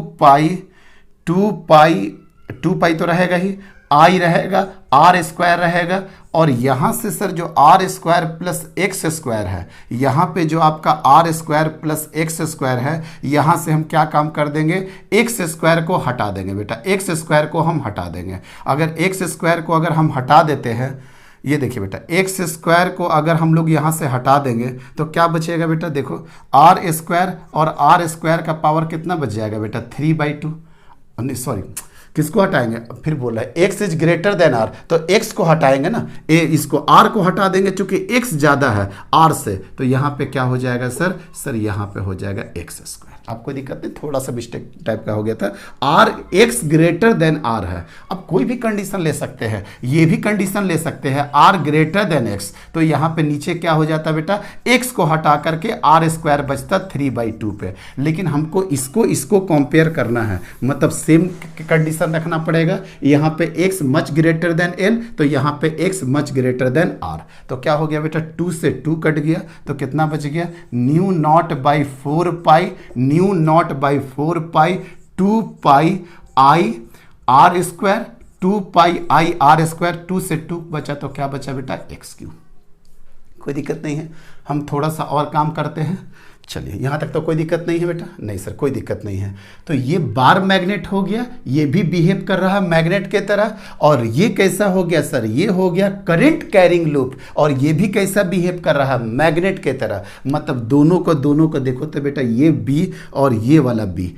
[SPEAKER 1] पाई तो रहेगा ही, आई रहेगा, आर स्क्वायर रहेगा, और यहाँ से सर जो r square plus x square है, यहाँ पे जो आपका r square plus x square है, यहाँ से हम क्या काम कर देंगे, एक्स स्क्वायर को हटा देंगे बेटा, एक्स स्क्वायर को हम हटा देंगे। अगर एक्स स्क्वायर को अगर हम हटा देते हैं, ये देखिए बेटा एक्स स्क्वायर को अगर हम लोग यहाँ से हटा देंगे तो क्या बचेगा बेटा, देखो आर स्क्वायर, और आर स्क्वायर का पावर कितना बच जाएगा बेटा 3/2, सॉरी किसको हटाएंगे, फिर बोला है x is greater than r, तो एक्स को हटाएंगे ना, इसको आर को हटा देंगे, चूंकि एक्स ज्यादा है आर से, तो यहाँ पे क्या हो जाएगा सर यहाँ पे हो जाएगा एक्स स्क्वायर। आपको दिक्कत नहीं, थोड़ा सा मिस्टेक टाइप का हो गया था, r x greater than r है। अब कोई भी कंडीशन ले सकते हैं, ये भी कंडीशन ले सकते हैं आर ग्रेटर देन एक्स, तो यहाँ पे नीचे क्या हो जाता बेटा, एक्स को हटा करके आर स्क्वायर बचता 3/2 पे। लेकिन हमको इसको कंपेयर करना है, मतलब सेम कंडीशन रखना पड़ेगा, यहाँ पे x much greater than l, तो यहाँ पे x much greater than r, तो क्या हो गया बेटा 2 से 2 कट गया, तो कितना बच गया new naught by 4 pi, new naught by 4 pi 2 pi I r square, 2 pi I r square, 2 से 2 बचा तो क्या बचा बेटा एक्स क्यू। कोई दिक्कत नहीं है, हम थोड़ा सा और काम करते हैं, चलिए यहाँ तक तो कोई दिक्कत नहीं है बेटा, नहीं सर कोई दिक्कत नहीं है। तो ये बार मैग्नेट हो गया, ये भी बिहेव कर रहा है मैग्नेट के तरह, और ये कैसा हो गया सर, ये हो गया करंट कैरिंग लूप, और ये भी कैसा बिहेव कर रहा है मैग्नेट के तरह, मतलब दोनों को देखो तो बेटा ये बी और ये वाला बी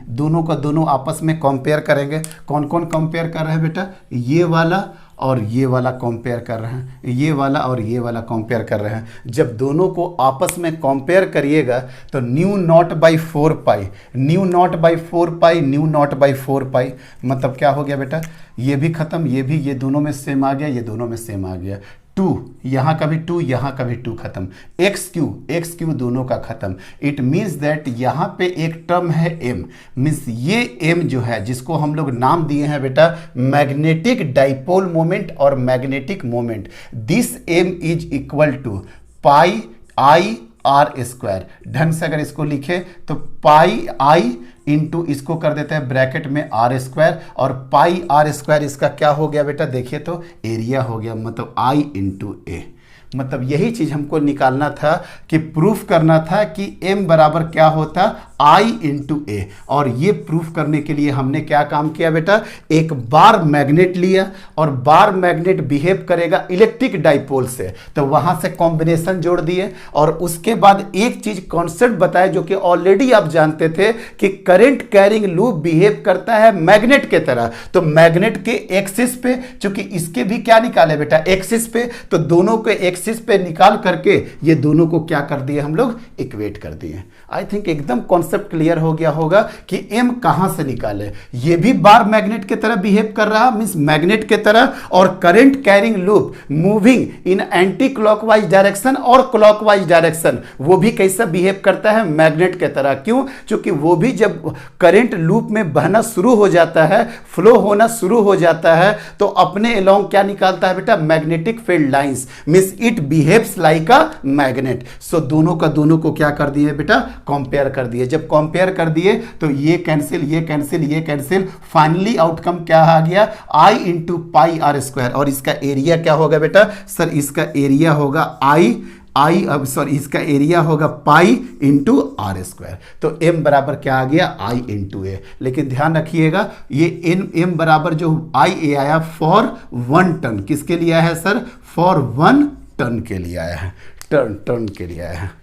[SPEAKER 1] दोनों का दोनों आपस में कंपेयर करेंगे। कौन कौन कंपेयर कर रहे हैं बेटा, ये वाला और ये वाला कंपेयर कर रहे हैं, ये वाला और ये वाला कंपेयर कर रहे हैं। जब दोनों को आपस में कंपेयर करिएगा तो mu naught by 4 pi, new naught by 4 pi, new naught by 4 पाई, मतलब क्या हो गया बेटा, ये भी खत्म, ये भी, ये दोनों में सेम आ गया, ये दोनों में सेम आ गया, 2 यहाँ का भी 2, यहाँ का भी 2 खत्म, एक्स क्यू दोनों का खत्म। इट मीन्स दैट यहाँ पे एक टर्म है m, मीन्स ये m जो है जिसको हम लोग नाम दिए हैं बेटा मैग्नेटिक डाइपोल मोमेंट और magnetic moment, this m is equal to pi I r square. ढंग से अगर इसको लिखे तो पाई आई इंटू इसको कर देते हैं ब्रैकेट में आर स्क्वायर, और पाई आर स्क्वायर इसका क्या हो गया बेटा, देखिए तो एरिया हो गया, मतलब आई इंटू ए। मतलब यही चीज हमको निकालना था कि प्रूफ करना था कि m बराबर क्या होता, I इंटू ए। और ये प्रूफ करने के लिए हमने क्या काम किया बेटा, एक बार मैग्नेट लिया और बार मैग्नेट बिहेव करेगा इलेक्ट्रिक डाइपोल से, तो वहां से कॉम्बिनेशन जोड़ दिए और उसके बाद एक चीज कॉन्सेप्ट बताया जो कि ऑलरेडी आप जानते थे कि करंट कैरिंग लूप बिहेव करता है मैग्नेट के तरह। तो मैग्नेट के एक्सिस पे, चूंकि इसके भी क्या निकाले बेटा, एक्सिस पे, तो दोनों के एक्सिस पे निकाल करके ये दोनों को क्या कर दिए हम लोग, इक्वेट कर दिए। आई थिंक एकदम कॉन्सेप्ट क्लियर हो गया होगा कि एम कहां से निकाले। ये भी बार मैग्नेट की तरह बिहेव कर रहा, मींस मैग्नेट की तरह, और current carrying loop moving in anti clockwise direction और क्लॉकवाइज डायरेक्शन, वो भी कैसा बिहेव करता है, मैग्नेट की तरह। क्यों? क्योंकि वो भी जब करंट लूप में बहना शुरू हो जाता है, फ्लो होना शुरू हो जाता है, तो अपने अलोंग क्या निकालता है बेटा, magnetic field lines, means it behaves like a magnet. So दोनों का दोनों को क्या कर दिए बेटा, कंपेयर कर दिए। जब कंपेयर कर दिए तो ये कैंसिल, ये कैंसिल, ये कैंसिल, फाइनली आउटकम क्या आ गया, I into pi r square. और इसका एरिया क्या होगा बेटा, सर इसका एरिया होगा इसका एरिया होगा पाई इंटू आर स्क्वायर। तो m बराबर क्या आ गया, I इंटू ए। लेकिन ध्यान रखिएगा ये m बराबर जो I ए आया फॉर 1 टन, किसके लिए आया है सर, फॉर 1 टन के लिए आया है, टन के लिए आया है।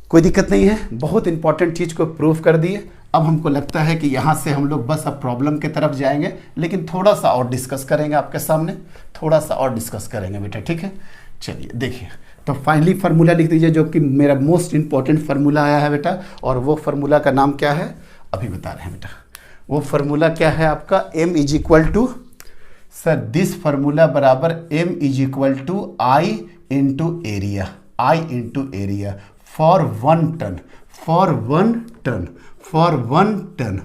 [SPEAKER 1] कोई दिक्कत नहीं है, बहुत इंपॉर्टेंट चीज को प्रूव कर दिए। अब हमको लगता है कि यहाँ से हम लोग बस अब प्रॉब्लम की तरफ जाएंगे, लेकिन थोड़ा सा और डिस्कस करेंगे आपके सामने, थोड़ा सा और डिस्कस करेंगे बेटा, ठीक है। चलिए देखिए, तो फाइनली फार्मूला लिख दीजिए जो कि मेरा मोस्ट इंपॉर्टेंट फार्मूला आया है बेटा, और वो फार्मूला का नाम क्या है अभी बता रहे हैं बेटा। वो फार्मूला क्या है आपका, m is equal to, sir this formula बराबर m is equal to I into area, I into area for 1 turn, for 1 turn, for 1 turn.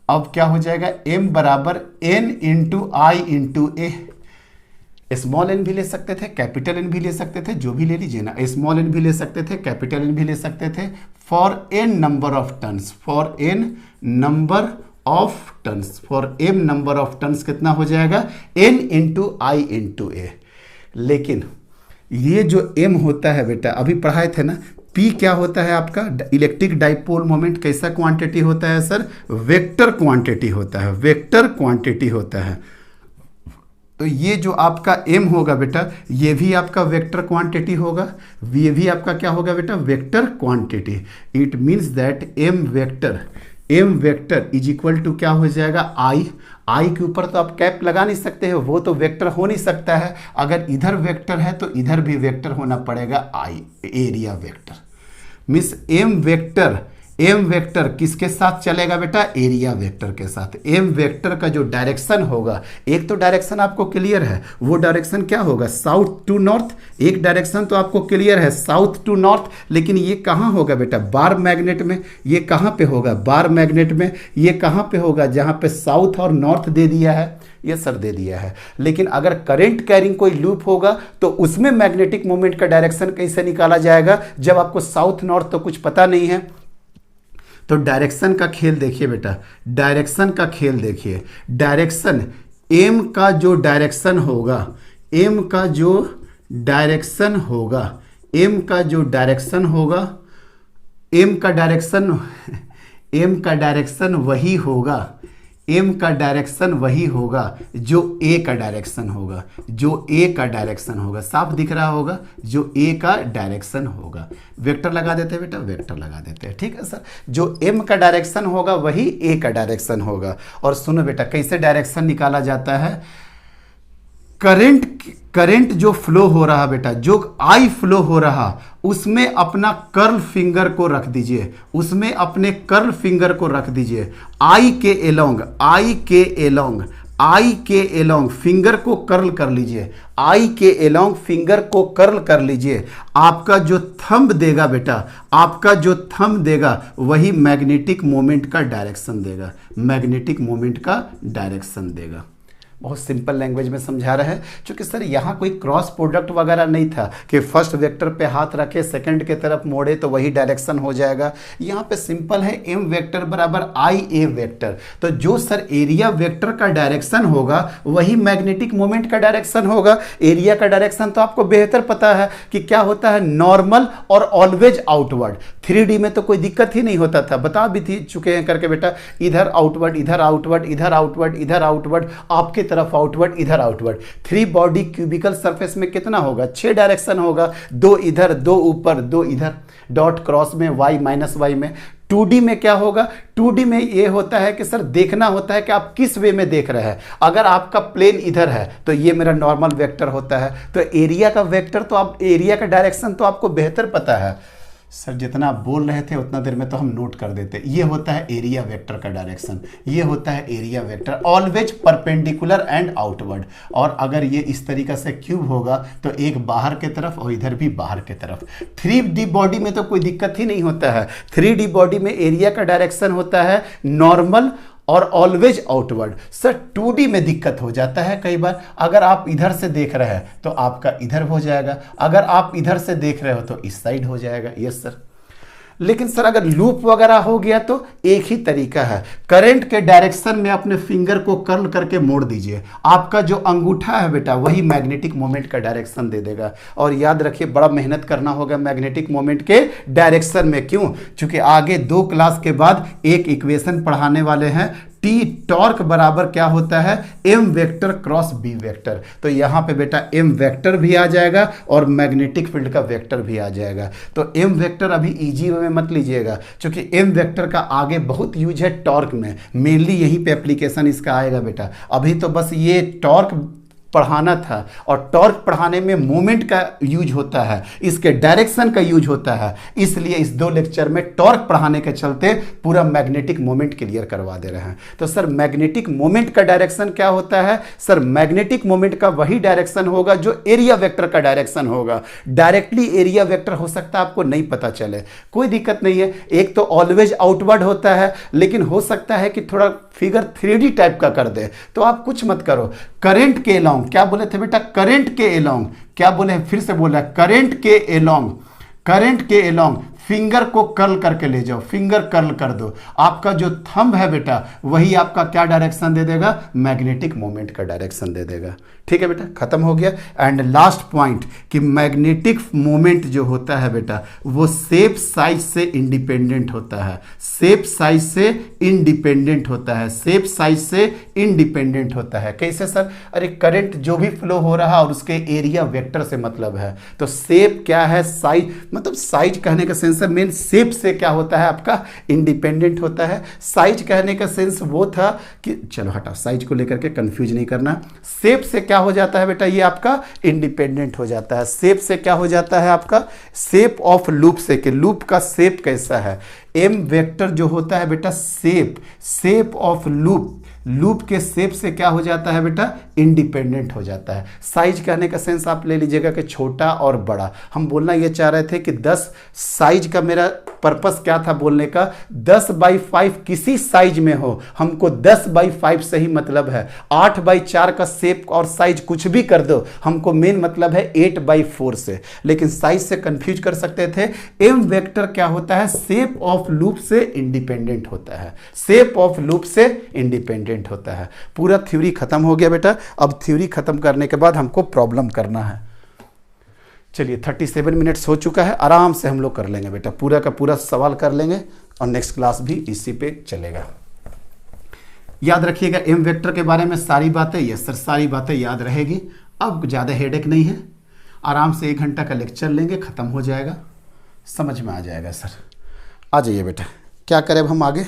[SPEAKER 1] अब क्या हो जाएगा, m बराबर n into I into a. Small n भी ले सकते थे, कैपिटल एन भी ले सकते थे, जो भी ले लीजिए ना, स्मॉल एन भी ले सकते थे, कैपिटल एन भी ले सकते थे, for n number of turns, for n number of turns, for m number of turns कितना हो जाएगा, n into I into a. लेकिन ये जो एम होता है बेटा, अभी पढ़ाए थे ना, P क्या होता है आपका, इलेक्ट्रिक डाइपोल मोमेंट कैसा क्वांटिटी होता है सर, वेक्टर क्वांटिटी होता है, वेक्टर क्वांटिटी होता है। तो ये जो आपका m होगा बेटा, ये भी आपका वेक्टर क्वांटिटी होगा, ये भी आपका क्या होगा बेटा, vector quantity. It means that m vector is equal to क्या हो जाएगा, I के ऊपर तो आप कैप लगा नहीं सकते हैं, वो तो वेक्टर हो नहीं सकता है। अगर इधर वेक्टर है तो इधर भी वेक्टर होना पड़ेगा, I area vector. Means m vector किसके साथ चलेगा बेटा, एरिया वेक्टर के साथ। m वेक्टर का जो डायरेक्शन होगा, एक तो डायरेक्शन आपको क्लियर है, वो डायरेक्शन क्या होगा, साउथ टू नॉर्थ। एक डायरेक्शन तो आपको क्लियर है, साउथ टू नॉर्थ, लेकिन ये कहाँ होगा बेटा, बार मैग्नेट में। ये कहाँ पे होगा, बार मैग्नेट में। ये कहाँ पे होगा, जहाँ पे साउथ और नॉर्थ दे दिया है, ये सर दे दिया है। लेकिन अगर करंट कैरिंग कोई लूप होगा तो उसमें मैग्नेटिक मोमेंट का डायरेक्शन कैसे निकाला जाएगा, जब आपको साउथ नॉर्थ तो कुछ पता नहीं है। तो डायरेक्शन का खेल देखिए बेटा, डायरेक्शन का खेल देखिए। डायरेक्शन एम का जो डायरेक्शन होगा, एम का जो डायरेक्शन होगा, एम का जो डायरेक्शन होगा, एम का डायरेक्शन वही होगा, एम का डायरेक्शन वही होगा जो ए का डायरेक्शन होगा, जो ए का डायरेक्शन होगा। साफ दिख रहा होगा, जो ए का डायरेक्शन होगा। वेक्टर लगा देते हैं बेटा, वेक्टर लगा देते हैं, ठीक है सर। जो एम का डायरेक्शन होगा वही ए का डायरेक्शन होगा। और सुनो बेटा, कैसे डायरेक्शन निकाला जाता है, करंट जो फ्लो हो रहा बेटा, जो आई फ्लो हो रहा, उसमें अपना कर्ल फिंगर को रख दीजिए, उसमें अपने कर्ल फिंगर को रख दीजिए। आई के एलोंग फिंगर को कर्ल कर लीजिए, आई के एलोंग फिंगर को कर्ल कर लीजिए। आपका जो थंब देगा बेटा, आपका जो थंब देगा वही मैग्नेटिक मोमेंट का डायरेक्शन देगा, मैग्नेटिक मोमेंट का डायरेक्शन देगा। बहुत सिंपल लैंग्वेज में समझा रहा है, क्योंकि सर यहाँ कोई क्रॉस प्रोडक्ट वगैरह नहीं था कि फर्स्ट वेक्टर पे हाथ रखे सेकंड के तरफ मोड़े तो वही डायरेक्शन हो जाएगा। यहाँ पे सिंपल है m वेक्टर बराबर आई ए वेक्टर। तो जो सर एरिया वेक्टर का डायरेक्शन होगा वही मैग्नेटिक मोमेंट का डायरेक्शन होगा। एरिया का डायरेक्शन तो आपको बेहतर पता है कि क्या होता है, नॉर्मल और ऑलवेज आउटवर्ड। 3D में तो कोई दिक्कत ही नहीं होता था, बता भी थी चुके हैं करके बेटा, इधर आउटवर्ड, इधर आउटवर्ड, इधर आउटवर्ड, इधर आउटवर्ड, आपके तरफ आउटवर्ड, इधर आउटवर्ड। 3 बॉडी क्यूबिकल सरफेस में कितना होगा, 6 डायरेक्शन होगा, 2 इधर, 2 ऊपर, 2 इधर, डॉट क्रॉस में y माइनस वाई में। 2D में क्या होगा, 2D में ये होता है कि सर देखना होता है कि आप किस वे में देख रहे हैं। अगर आपका प्लेन इधर है तो ये मेरा नॉर्मल वेक्टर होता है। तो एरिया का वेक्टर तो आप, एरिया का डायरेक्शन तो आपको बेहतर पता है। सर जितना आप बोल रहे थे उतना देर में तो हम नोट कर देते। ये होता है एरिया वेक्टर का डायरेक्शन, ये होता है area vector, always perpendicular and outward. और अगर ये इस तरीके से क्यूब होगा तो एक बाहर के तरफ और इधर भी बाहर के तरफ। 3D बॉडी में तो कोई दिक्कत ही नहीं होता है। 3D बॉडी में एरिया का डायरेक्शन होता है नॉर्मल और ऑलवेज आउटवर्ड। सर 2D में दिक्कत हो जाता है कई बार। अगर आप इधर से देख रहे हैं तो आपका इधर हो जाएगा, अगर आप इधर से देख रहे हो तो इस साइड हो जाएगा। Yes sir. लेकिन सर अगर लूप वगैरह हो गया तो एक ही तरीका है, करंट के डायरेक्शन में अपने फिंगर को कर्ल करके मोड़ दीजिए, आपका जो अंगूठा है बेटा वही मैग्नेटिक मोमेंट का डायरेक्शन दे देगा। और याद रखिए बड़ा मेहनत करना होगा मैग्नेटिक मोमेंट के डायरेक्शन में। क्यों? क्योंकि आगे 2 क्लास के बाद एक इक्वेशन पढ़ाने वाले हैं, टी टॉर्क बराबर क्या होता है, m vector cross B vector. तो यहाँ पे बेटा एम वेक्टर भी आ जाएगा और मैग्नेटिक फील्ड का वेक्टर भी आ जाएगा। तो एम वेक्टर अभी इजी में मत लीजिएगा, क्योंकि एम वेक्टर का आगे बहुत यूज है टॉर्क में, मेनली यहीं पे एप्लीकेशन इसका आएगा बेटा। अभी तो बस ये टॉर्क पढ़ाना था, और टॉर्क पढ़ाने में मोमेंट का यूज होता है, इसके डायरेक्शन का यूज होता है। इसलिए इस 2 लेक्चर में टॉर्क पढ़ाने के चलते पूरा मैग्नेटिक मोमेंट क्लियर करवा दे रहे हैं। तो सर मैग्नेटिक मोमेंट का डायरेक्शन क्या होता है? सर मैग्नेटिक मोमेंट का वही डायरेक्शन होगा जो एरिया वेक्टर का डायरेक्शन होगा। डायरेक्टली एरिया वेक्टर हो सकता है आपको नहीं पता चले, कोई दिक्कत नहीं है। एक तो ऑलवेज आउटवर्ड होता है, लेकिन हो सकता है कि थोड़ा फिगर 3D टाइप का कर दे, तो आप कुछ मत करो। करंट के अलोंग, क्या बोले थे बेटा, करंट के अलोंग, क्या बोले हैं फिर से बोला, करंट के अलोंग, करंट के अलोंग फिंगर को कर्ल करके ले जाओ, फिंगर कर्ल कर दो। आपका जो थंब है बेटा वही आपका क्या डायरेक्शन दे देगा, मैग्नेटिक मोमेंट का डायरेक्शन दे देगा। ठीक है बेटा, खत्म हो गया। एंड लास्ट पॉइंट कि मैग्नेटिक मोमेंट जो होता है बेटा वो शेप साइज से इंडिपेंडेंट होता है, शेप साइज से इंडिपेंडेंट होता है, शेप साइज से इंडिपेंडेंट होता है। कैसे सर? अरे करंट जो भी फ्लो हो रहा है और उसके एरिया वेक्टर से मतलब है। तो शेप क्या है, साइज, मतलब साइज कहने का सेंस मेन शेप से क्या होता है आपका, इंडिपेंडेंट होता है। साइज कहने का सेंस वो था कि, चलो हटाओ साइज को लेकर के कंफ्यूज नहीं करना। शेप से क्या हो जाता है बेटा, ये आपका इंडिपेंडेंट हो जाता है। शेप से क्या हो जाता है आपका, शेप ऑफ लूप से, कि लूप का शेप कैसा है। एम वेक्टर जो होता है बेटा shape, shape of loop, loop के शेप से क्या हो जाता है बेटा, इंडिपेंडेंट हो जाता है। साइज कहने का सेंस आप ले लीजिएगा कि छोटा और बड़ा। हम बोलना ये चाह रहे थे कि 10 साइज का मेरा पर्पस क्या था बोलने का, 10/5 किसी साइज में हो, हमको 10/5 से ही मतलब है। 8/4 का शेप और साइज कुछ भी कर दो, हमको मेन मतलब है 8/4 से। लेकिन साइज से कंफ्यूज कर सकते थे। एम वेक्टर क्या होता है, शेप ऑफ लूप से इंडिपेंडेंट होता है, शेप ऑफ लूप से इंडिपेंडेंट होता है। पूरा थ्योरी खत्म हो गया बेटा। अब थ्योरी खत्म करने के बाद हमको प्रॉब्लम करना है। चलिए 37 मिनट्स हो चुका है, आराम से हम लोग कर लेंगे बेटा, पूरा का पूरा सवाल कर लेंगे और नेक्स्ट क्लास भी इसी पे चलेगा। याद रखिएगा एम वेक्टर के बारे में सारी बातें, यस सर सारी बातें याद रहेगी। अब ज़्यादा हेडेक नहीं है, आराम से 1 घंटा का लेक्चर लेंगे, ख़त्म हो जाएगा, समझ में आ जाएगा। सर आ जाइए बेटा, क्या करें अब हम आगे?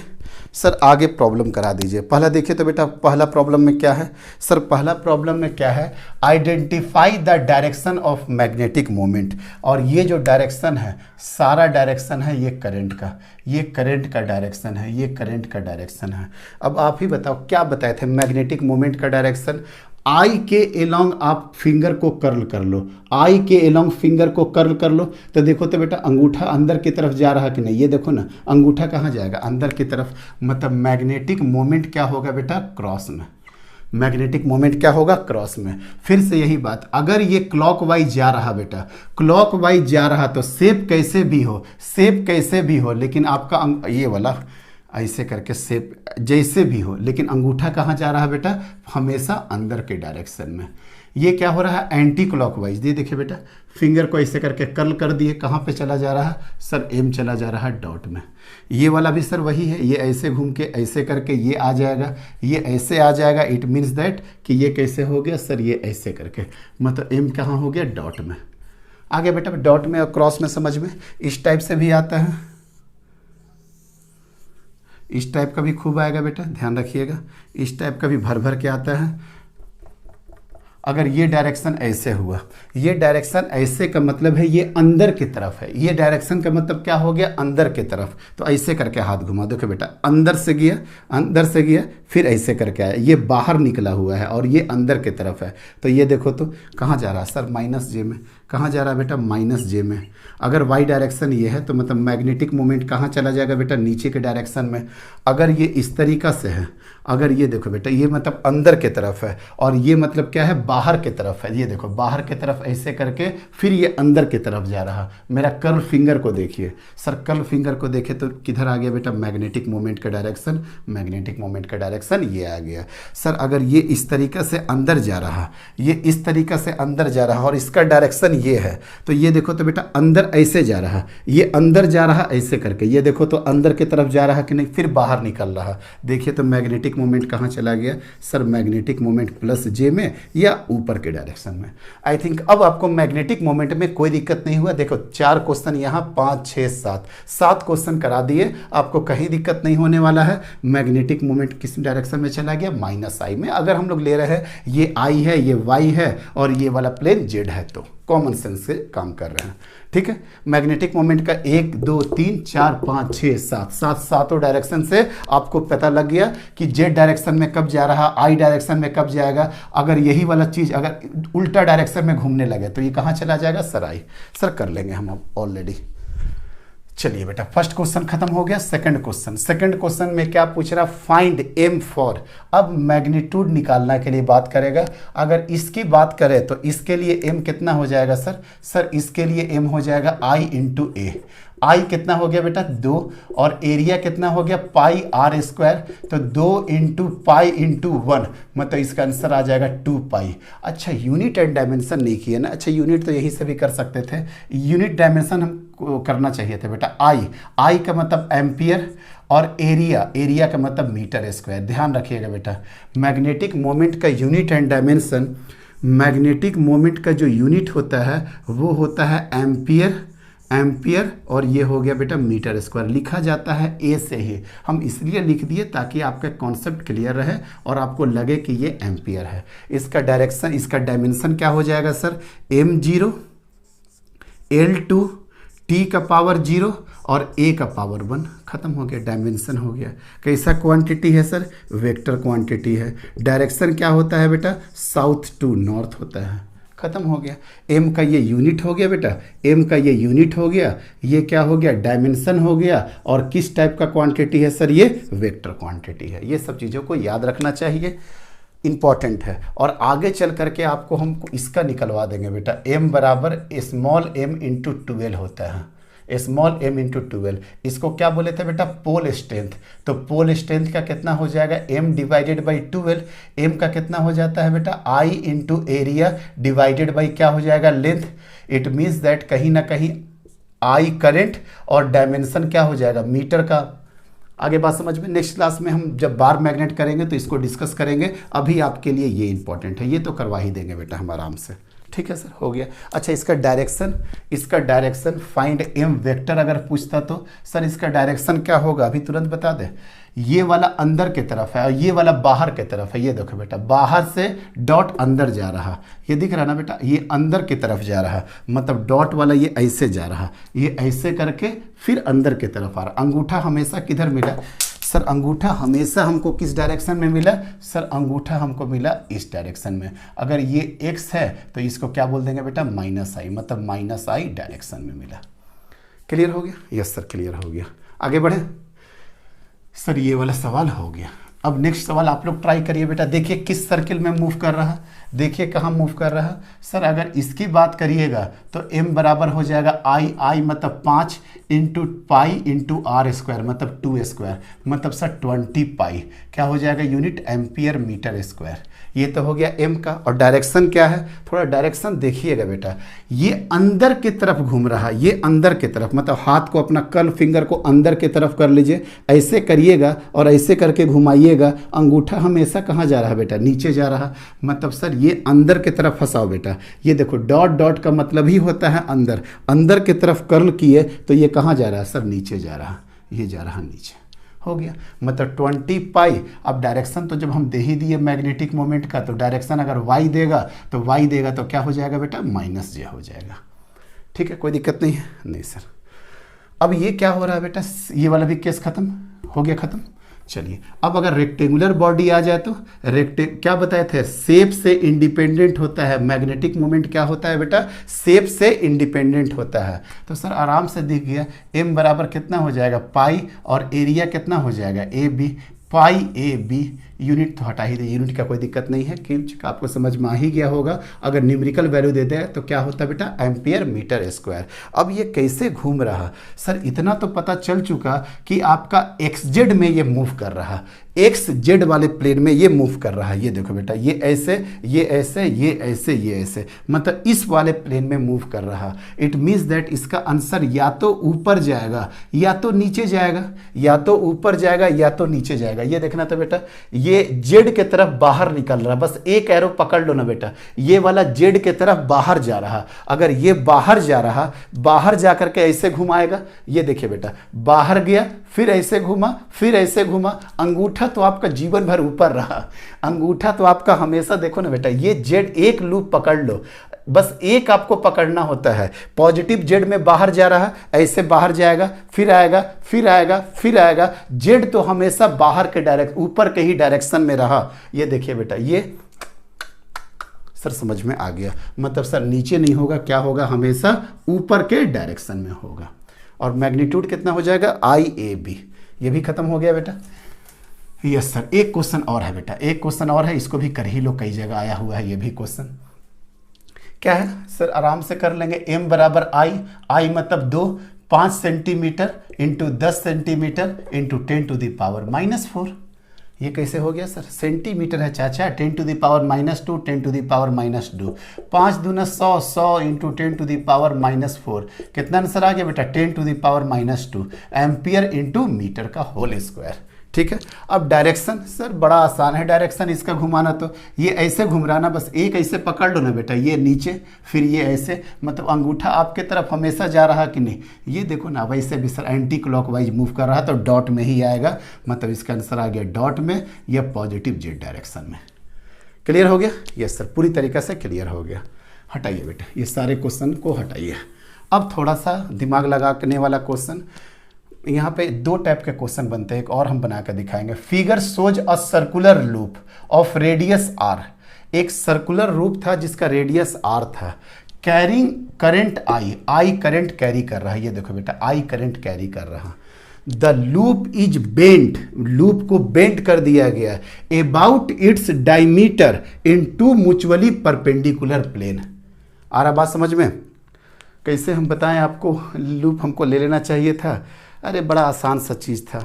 [SPEAKER 1] सर आगे प्रॉब्लम करा दीजिए। पहला देखिए तो बेटा पहला प्रॉब्लम में क्या है? सर पहला प्रॉब्लम में क्या है, identify the direction of magnetic moment. और ये जो डायरेक्शन है, सारा डायरेक्शन है ये करंट का, ये करंट का डायरेक्शन है, ये करंट का डायरेक्शन है। अब आप ही बताओ क्या बताए थे मैग्नेटिक मोमेंट का डायरेक्शन। आई के एलोंग आप फिंगर को कर्ल कर लो, आई के एलोंग फिंगर को कर्ल कर लो, तो देखो तो बेटा अंगूठा अंदर की तरफ जा रहा कि नहीं, ये देखो ना अंगूठा कहाँ जाएगा, अंदर की तरफ। मतलब मैग्नेटिक मोमेंट क्या होगा बेटा, क्रॉस में। मैग्नेटिक मोमेंट क्या होगा, क्रॉस में। फिर से यही बात, अगर ये क्लॉकवाइज जा रहा बेटा, क्लॉकवाइज जा रहा तो शेप कैसे भी हो, शेप कैसे भी हो, लेकिन आपका ये वाला ऐसे करके शेप जैसे भी हो, लेकिन अंगूठा कहाँ जा रहा है बेटा, हमेशा अंदर के डायरेक्शन में। ये क्या हो रहा है, एंटी क्लॉकवाइज। ये देखिए बेटा, फिंगर को ऐसे करके कर्ल कर दिए, कहाँ पे चला जा रहा है सर, एम चला जा रहा है डॉट में। ये वाला भी सर वही है, ये ऐसे घूम के ऐसे करके ये आ जाएगा, ये ऐसे आ जाएगा। इट मीन्स दैट कि ये कैसे हो गया सर, ये ऐसे करके, मतलब एम कहाँ हो गया, डॉट में। आगे बेटा डॉट में और क्रॉस में समझ में, इस टाइप से भी आता है, इस टाइप का भी खूब आएगा बेटा, ध्यान रखिएगा। इस टाइप का भी भर भर के आता है। अगर ये डायरेक्शन ऐसे हुआ, ये डायरेक्शन ऐसे का मतलब है ये अंदर की तरफ है, ये डायरेक्शन का मतलब क्या हो गया, अंदर की तरफ। तो ऐसे करके हाथ घुमा, देखो बेटा, अंदर से गया, अंदर से गया, फिर ऐसे करके आया, ये बाहर निकला हुआ है और ये अंदर की तरफ है। तो ये देखो तो कहाँ जा रहा है सर, माइनस जे में। कहाँ जा रहा है बेटा, माइनस जे में। अगर वाई डायरेक्शन ये है तो मतलब मैग्नेटिक मोमेंट कहाँ चला जाएगा बेटा, नीचे के डायरेक्शन में। अगर ये इस तरीक़ा से है, अगर ये देखो बेटा, ये मतलब अंदर के तरफ है और ये मतलब क्या है, बाहर के तरफ है। ये देखो बाहर के तरफ ऐसे करके फिर ये अंदर की तरफ जा रहा। मेरा कर्ल फिंगर को देखिए सर, कर्ल फिंगर को देखे तो किधर आ गया बेटा, मैग्नेटिक मोमेंट का डायरेक्शन, मैग्नेटिक मोमेंट का डायरेक्शन ये आ गया। सर अगर ये इस तरीक़ा से अंदर जा रहा, ये इस तरीक़ा से अंदर जा रहा और इसका डायरेक्शन ये है, तो ये देखो तो बेटा अंदर ऐसे जा रहा, ये अंदर जा रहा ऐसे करके, ये देखो तो अंदर की तरफ जा रहा कि नहीं, फिर बाहर निकल रहा। देखिए तो मैग्नेटिक मोमेंट कहाँ चला गया सर, मैग्नेटिक मोमेंट प्लस जे में या ऊपर के डायरेक्शन में। आई थिंक अब आपको मैग्नेटिक मोमेंट में कोई दिक्कत नहीं हुआ। देखो 4 क्वेश्चन यहाँ, 5 6 7 क्वेश्चन करा दिए, आपको कहीं दिक्कत नहीं होने वाला है। मैग्नेटिक मोमेंट किस डायरेक्शन में चला गया, माइनस आई में। अगर हम लोग ले रहे हैं ये आई है, ये वाई है और ये वाला प्लेन जेड है, तो कॉमन सेंस से काम कर रहे हैं, ठीक है। मैग्नेटिक मोमेंट का 1 2 3 4 5 6 7 सातों डायरेक्शन से आपको पता लग गया कि जेड डायरेक्शन में कब जा रहा, आई डायरेक्शन में कब जाएगा। अगर यही वाला चीज़ अगर उल्टा डायरेक्शन में घूमने लगे तो ये कहाँ चला जाएगा सर, आई। सर कर लेंगे हम अब ऑलरेडी। चलिए बेटा, फर्स्ट क्वेश्चन खत्म हो गया। सेकंड क्वेश्चन में क्या पूछ रहा, फाइंड एम फॉर। अब मैग्नीट्यूड निकालने के लिए बात करेगा। अगर इसकी बात करें तो इसके लिए एम कितना हो जाएगा सर इसके लिए एम हो जाएगा आई इंटू ए। आई कितना हो गया बेटा, 2, और एरिया कितना हो गया, पाई आर स्क्वायर। तो 2 इंटू पाई इंटू 1, मतलब इसका आंसर आ जाएगा 2 पाई। अच्छा यूनिट एंड डायमेंशन नहीं किया ना, अच्छा यूनिट तो यहीं से भी कर सकते थे, यूनिट डायमेंशन हमको करना चाहिए था बेटा। आई का मतलब एम्पियर और एरिया का मतलब मीटर स्क्वायर। ध्यान रखिएगा बेटा, मैग्नेटिक मोमेंट का unit and dimension, magnetic moment का जो यूनिट होता है वो होता है एम्पियर और ये हो गया बेटा मीटर स्क्वायर। लिखा जाता है ए से ही, हम इसलिए लिख दिए ताकि आपका कॉन्सेप्ट क्लियर रहे और आपको लगे कि ये एम्पियर है। इसका डायरेक्शन, इसका डायमेंशन क्या हो जाएगा सर, m0 L2 t का पावर 0 और a का पावर 1। खत्म हो गया, डायमेंशन हो गया। कैसा क्वांटिटी है सर, वेक्टर क्वांटिटी है। डायरेक्शन क्या होता है बेटा, साउथ टू नॉर्थ होता है। खत्म हो गया। m का ये यूनिट हो गया बेटा, m का ये यूनिट हो गया, ये क्या हो गया, डायमेंशन हो गया। और किस टाइप का क्वांटिटी है सर, ये वेक्टर क्वांटिटी है। ये सब चीज़ों को याद रखना चाहिए, इंपॉर्टेंट है। और आगे चल करके आपको हम इसका निकलवा देंगे बेटा, m बराबर स्मॉल m इंटू 12 होता है, स्मॉल m इंटू 12। इसको क्या बोले थे बेटा, पोल स्ट्रेंथ। तो पोल स्ट्रेंथ का कितना हो जाएगा, m डिवाइडेड बाई 12। m का कितना हो जाता है बेटा, I into area divided by क्या हो जाएगा, लेंथ। इट मीन्स दैट कहीं ना कहीं I करंट और डायमेंशन क्या हो जाएगा, मीटर का। आगे बात समझ में। नेक्स्ट क्लास में हम जब बार मैग्नेट करेंगे तो इसको डिस्कस करेंगे। अभी आपके लिए ये इंपॉर्टेंट है, ये तो करवा ही देंगे बेटा हम आराम से। ठीक है सर, हो गया। अच्छा इसका डायरेक्शन फाइंड एम वेक्टर अगर पूछता तो सर इसका डायरेक्शन क्या होगा, अभी तुरंत बता दे। ये वाला अंदर की तरफ है और ये वाला बाहर की तरफ है। ये देखो बेटा, बाहर से डॉट अंदर जा रहा, ये दिख रहा ना बेटा, ये अंदर की तरफ जा रहा, मतलब डॉट वाला ये ऐसे जा रहा, ये ऐसे करके फिर अंदर की तरफ आ रहा। अंगूठा हमेशा किधर मिला सर, अंगूठा हमेशा हमको किस डायरेक्शन में मिला सर, अंगूठा हमको मिला इस डायरेक्शन में। अगर ये x है तो इसको क्या बोल देंगे बेटा, माइनस आई, मतलब माइनस आई डायरेक्शन में मिला। क्लियर हो गया, यस सर क्लियर हो गया। आगे बढ़े सर, ये वाला सवाल हो गया। अब नेक्स्ट सवाल आप लोग ट्राई करिए बेटा, देखिए किस सर्किल में मूव कर रहा है, देखिए कहाँ मूव कर रहा है। सर अगर इसकी बात करिएगा तो m बराबर हो जाएगा आई मतलब 5 into pi into r square मतलब 2 स्क्वायर मतलब सर 20 पाई क्या हो जाएगा यूनिट एम्पियर मीटर स्क्वायर। ये तो हो गया m का। और डायरेक्शन क्या है, थोड़ा डायरेक्शन देखिएगा बेटा, ये अंदर की तरफ घूम रहा है, ये अंदर की तरफ मतलब हाथ को अपना कर्ल फिंगर को अंदर की तरफ कर लीजिए, ऐसे करिएगा और ऐसे करके घुमाइएगा, अंगूठा हमेशा कहाँ जा रहा है बेटा, नीचे जा रहा, मतलब सर ये अंदर की तरफ फंसाओ बेटा। ये देखो डॉट डॉट का मतलब ही होता है अंदर, अंदर की तरफ कर्ल किए तो ये कहाँ जा रहा है सर, नीचे जा रहा, ये जा रहा नीचे, हो गया मतलब 20 पाई। अब डायरेक्शन तो जब हम दे ही दिए मैग्नेटिक मोमेंट का, तो डायरेक्शन अगर वाई देगा तो क्या हो जाएगा बेटा, माइनस जे हो जाएगा। ठीक है, कोई दिक्कत नहीं है, नहीं सर। अब ये क्या हो रहा है बेटा, ये वाला भी केस खत्म हो गया, खत्म। चलिए अब अगर रेक्टेंगुलर बॉडी आ जाए तो क्या बताए थे, शेप से इंडिपेंडेंट होता है मैग्नेटिक मोमेंट, क्या होता है बेटा, शेप से इंडिपेंडेंट होता है। तो सर आराम से दिख गया, m बराबर कितना हो जाएगा पाई और एरिया कितना हो जाएगा a b, pi a b, unit तो हटा ही दे, यूनिट का कोई दिक्कत नहीं है, क्योंकि आपको समझ में आ ही गया होगा। अगर न्यूमेरिकल वैल्यू देते हैं तो क्या होता है बेटा, एम्पियर मीटर स्क्वायर। अब ये कैसे घूम रहा, सर इतना तो पता चल चुका कि आपका एक्स जेड में ये मूव कर रहा, एक्स जेड वाले प्लेन में ये मूव कर रहा है। ये देखो बेटा, ये ऐसे ये ऐसे ये ऐसे ये ऐसे, मतलब इस वाले प्लेन में मूव कर रहा। इट मीन्स दैट इसका आंसर या तो ऊपर जाएगा या तो नीचे जाएगा, या तो ऊपर जाएगा या तो नीचे जाएगा। ये देखना था बेटा, ये जेड के तरफ बाहर निकल रहा, बस एक एरो पकड़ लो ना बेटा, ये वाला जेड के तरफ बाहर जा रहा। अगर ये बाहर जा रहा, बाहर जा करके ऐसे घुमाएगा, ये देखिए बेटा बाहर गया, फिर ऐसे घुमा, फिर ऐसे घुमा, अंगूठा तो आपका जीवन भर ऊपर रहा, अंगूठा तो आपका हमेशा, देखो ना बेटा, ये जेड एक लूप पकड़ लो, बस एक आपको पकड़ना होता है। पॉजिटिव जेड में बाहर जा रहा, ऐसे बाहर जाएगा, फिर आएगा, फिर आएगा, फिर आएगा, जेड तो हमेशा बाहर के डायरेक्शन, ऊपर के ही डायरेक्शन में रहा। ये देखिए बेटा, ये सर समझ में आ गया, मतलब सर नीचे नहीं होगा, क्या होगा, हमेशा ऊपर के डायरेक्शन में होगा। और मैग्नीट्यूड कितना हो जाएगा, आई ए बी, ये भी खत्म हो गया बेटा। यस सर, एक क्वेश्चन और है बेटा, एक क्वेश्चन और है, इसको भी कर ही लो, कई जगह आया हुआ है ये भी क्वेश्चन। क्या है सर, आराम से कर लेंगे। m बराबर आई मतलब 2, 5 centimetre into 10 centimetre into 10 to the power -4। ये कैसे हो गया सर, सेंटीमीटर है चाचा, 10 to the power -2, 10 to the power -2, 5 दूना 100, 100 इंटू 10 टू द पावर -4, कितना आंसर आ गया बेटा, 10 to the power -2 ampere into metre का होल स्क्वायर। ठीक है, अब डायरेक्शन सर बड़ा आसान है, डायरेक्शन इसका घुमाना, तो ये ऐसे घूम रहा ना, बस एक ऐसे पकड़ लो ना बेटा, ये नीचे, फिर ये ऐसे, मतलब अंगूठा आपके तरफ हमेशा जा रहा कि नहीं, ये देखो ना, वैसे भी सर एंटी क्लॉकवाइज मूव कर रहा, तो डॉट में ही आएगा, मतलब इसका आंसर आ गया डॉट में या पॉजिटिव जेड डायरेक्शन में। क्लियर हो गया, यस सर, पूरी तरीके से क्लियर हो गया। हटाइए बेटा, ये सारे क्वेश्चन को हटाइए। अब थोड़ा सा दिमाग लगाने वाला क्वेश्चन, यहाँ पे 2 टाइप के क्वेश्चन बनते हैं, एक और हम बनाकर दिखाएंगे। Figure shows a circular loop of radius r, एक सर्कुलर लूप था जिसका रेडियस आर था, carrying current I current carry कर रहा है। ये देखो बेटा, आई करंट कैरी कर रहा, the loop is bent, loop को बेंट कर दिया गया, about its diameter in 2 mutually perpendicular plane. आ रहा बात समझ में, कैसे हम बताएं आपको, लूप हमको ले लेना चाहिए था, अरे बड़ा आसान सा चीज़ था,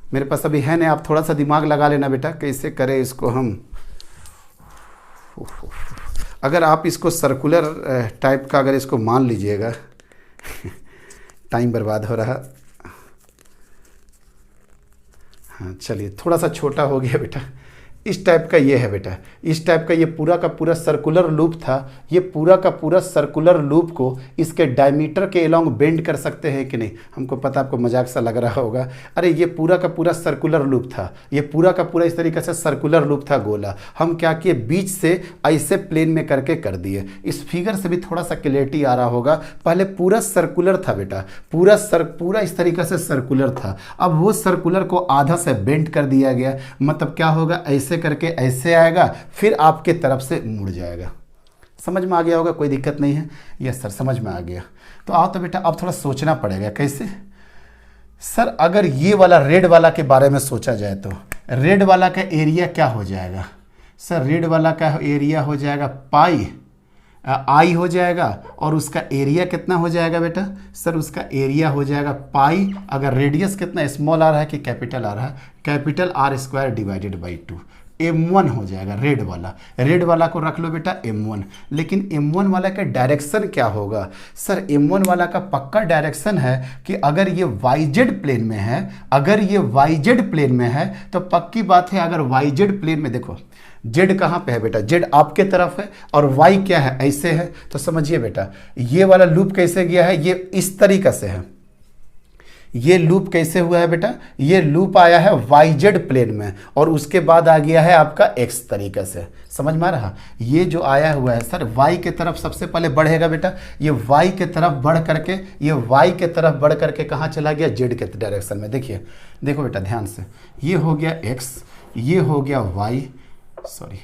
[SPEAKER 1] मेरे पास अभी है नहीं, आप थोड़ा सा दिमाग लगा लेना बेटा, कैसे करें इसको हम। अगर आप इसको सर्कुलर टाइप का अगर इसको मान लीजिएगा टाइम बर्बाद हो रहा। हाँ चलिए, थोड़ा सा छोटा हो गया बेटा, इस टाइप का ये है बेटा, इस टाइप का ये पूरा का पूरा सर्कुलर लूप था, ये पूरा का पूरा सर्कुलर लूप को इसके डायमीटर के अलोंग बेंड कर सकते हैं कि नहीं, हमको पता, आपको मजाक सा लग रहा होगा, अरे ये पूरा का पूरा सर्कुलर लूप था, ये पूरा का पूरा इस तरीके से सर्कुलर लूप था गोला, हम क्या किए, बीच से ऐसे प्लेन में करके कर दिए। इस फिगर से भी थोड़ा सा क्लियरिटी आ रहा होगा, पहले पूरा सर्कुलर था बेटा, पूरा इस तरीके से सर्कुलर था, अब वो सर्कुलर को आधा से बेंड कर दिया गया, मतलब क्या होगा, ऐसे करके ऐसे आएगा, फिर आपके तरफ से मुड़ जाएगा। समझ में आ गया होगा, कोई दिक्कत नहीं है। यस सर, समझ में आ गया। तो आओ तो बेटा, अब थोड़ा सोचना पड़ेगा, कैसे सर, अगर ये वाला रेड वाला के बारे में सोचा जाए तो रेड वाला का एरिया क्या हो जाएगा सर? रेड वाला का एरिया हो जाएगा पाई आई हो जाएगा, और उसका एरिया कितना हो जाएगा बेटा? सर उसका एरिया हो जाएगा पाई, अगर रेडियस कितना स्मॉल आ रहा है कि कैपिटल आ रहा है, capital R square divided by 2, m1 हो जाएगा रेड वाला। रेड वाला को रख लो बेटा m1। लेकिन m1 वाला का डायरेक्शन क्या होगा? सर m1 वाला का पक्का डायरेक्शन है कि अगर ये yz प्लेन में है, अगर ये yz प्लेन में है तो पक्की बात है, अगर yz प्लेन में देखो z कहाँ पे है बेटा? z आपके तरफ है और y क्या है? ऐसे है। तो समझिए बेटा ये वाला लूप कैसे गया है, ये इस तरीके से है। ये लूप कैसे हुआ है बेटा? ये लूप आया है yz प्लेन में और उसके बाद आ गया है आपका x तरीके से। समझ में आ रहा? ये जो आया हुआ है सर y के तरफ सबसे पहले बढ़ेगा बेटा, ये y के तरफ बढ़ करके, ये y के तरफ बढ़ करके कहाँ चला गया? z के डायरेक्शन में। देखिए देखो बेटा ध्यान से, ये हो गया x, ये हो गया y, सॉरी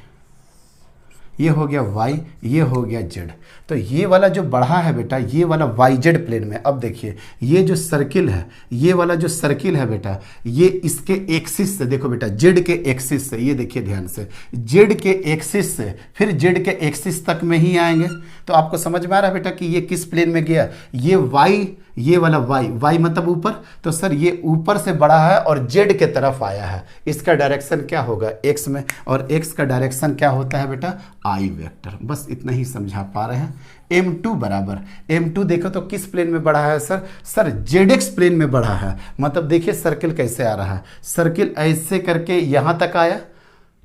[SPEAKER 1] ये हो गया y, ये हो गया z। तो ये वाला जो बढ़ा है बेटा, ये वाला yz प्लेन में। अब देखिए ये जो सर्किल है, ये वाला जो सर्किल है बेटा, ये इसके एक्सिस से, देखो बेटा z के एक्सिस से, ये देखिए ध्यान से, z के एक्सिस से फिर z के एक्सिस तक में ही आएंगे। तो आपको समझ में आ रहा है बेटा कि ये किस प्लेन में गया? ये y, ये वाला y मतलब ऊपर, तो सर ये ऊपर से बढ़ा है और z के तरफ आया है। इसका डायरेक्शन क्या होगा? x में, और x का डायरेक्शन क्या होता है बेटा? आई वेक्टर। बस इतना ही समझा पा रहे हैं। m2 बराबर, m2 देखो तो किस प्लेन में बढ़ा है सर? सर zx प्लेन में बढ़ा है। मतलब देखिए सर्किल कैसे आ रहा है, सर्किल ऐसे करके यहाँ तक आया,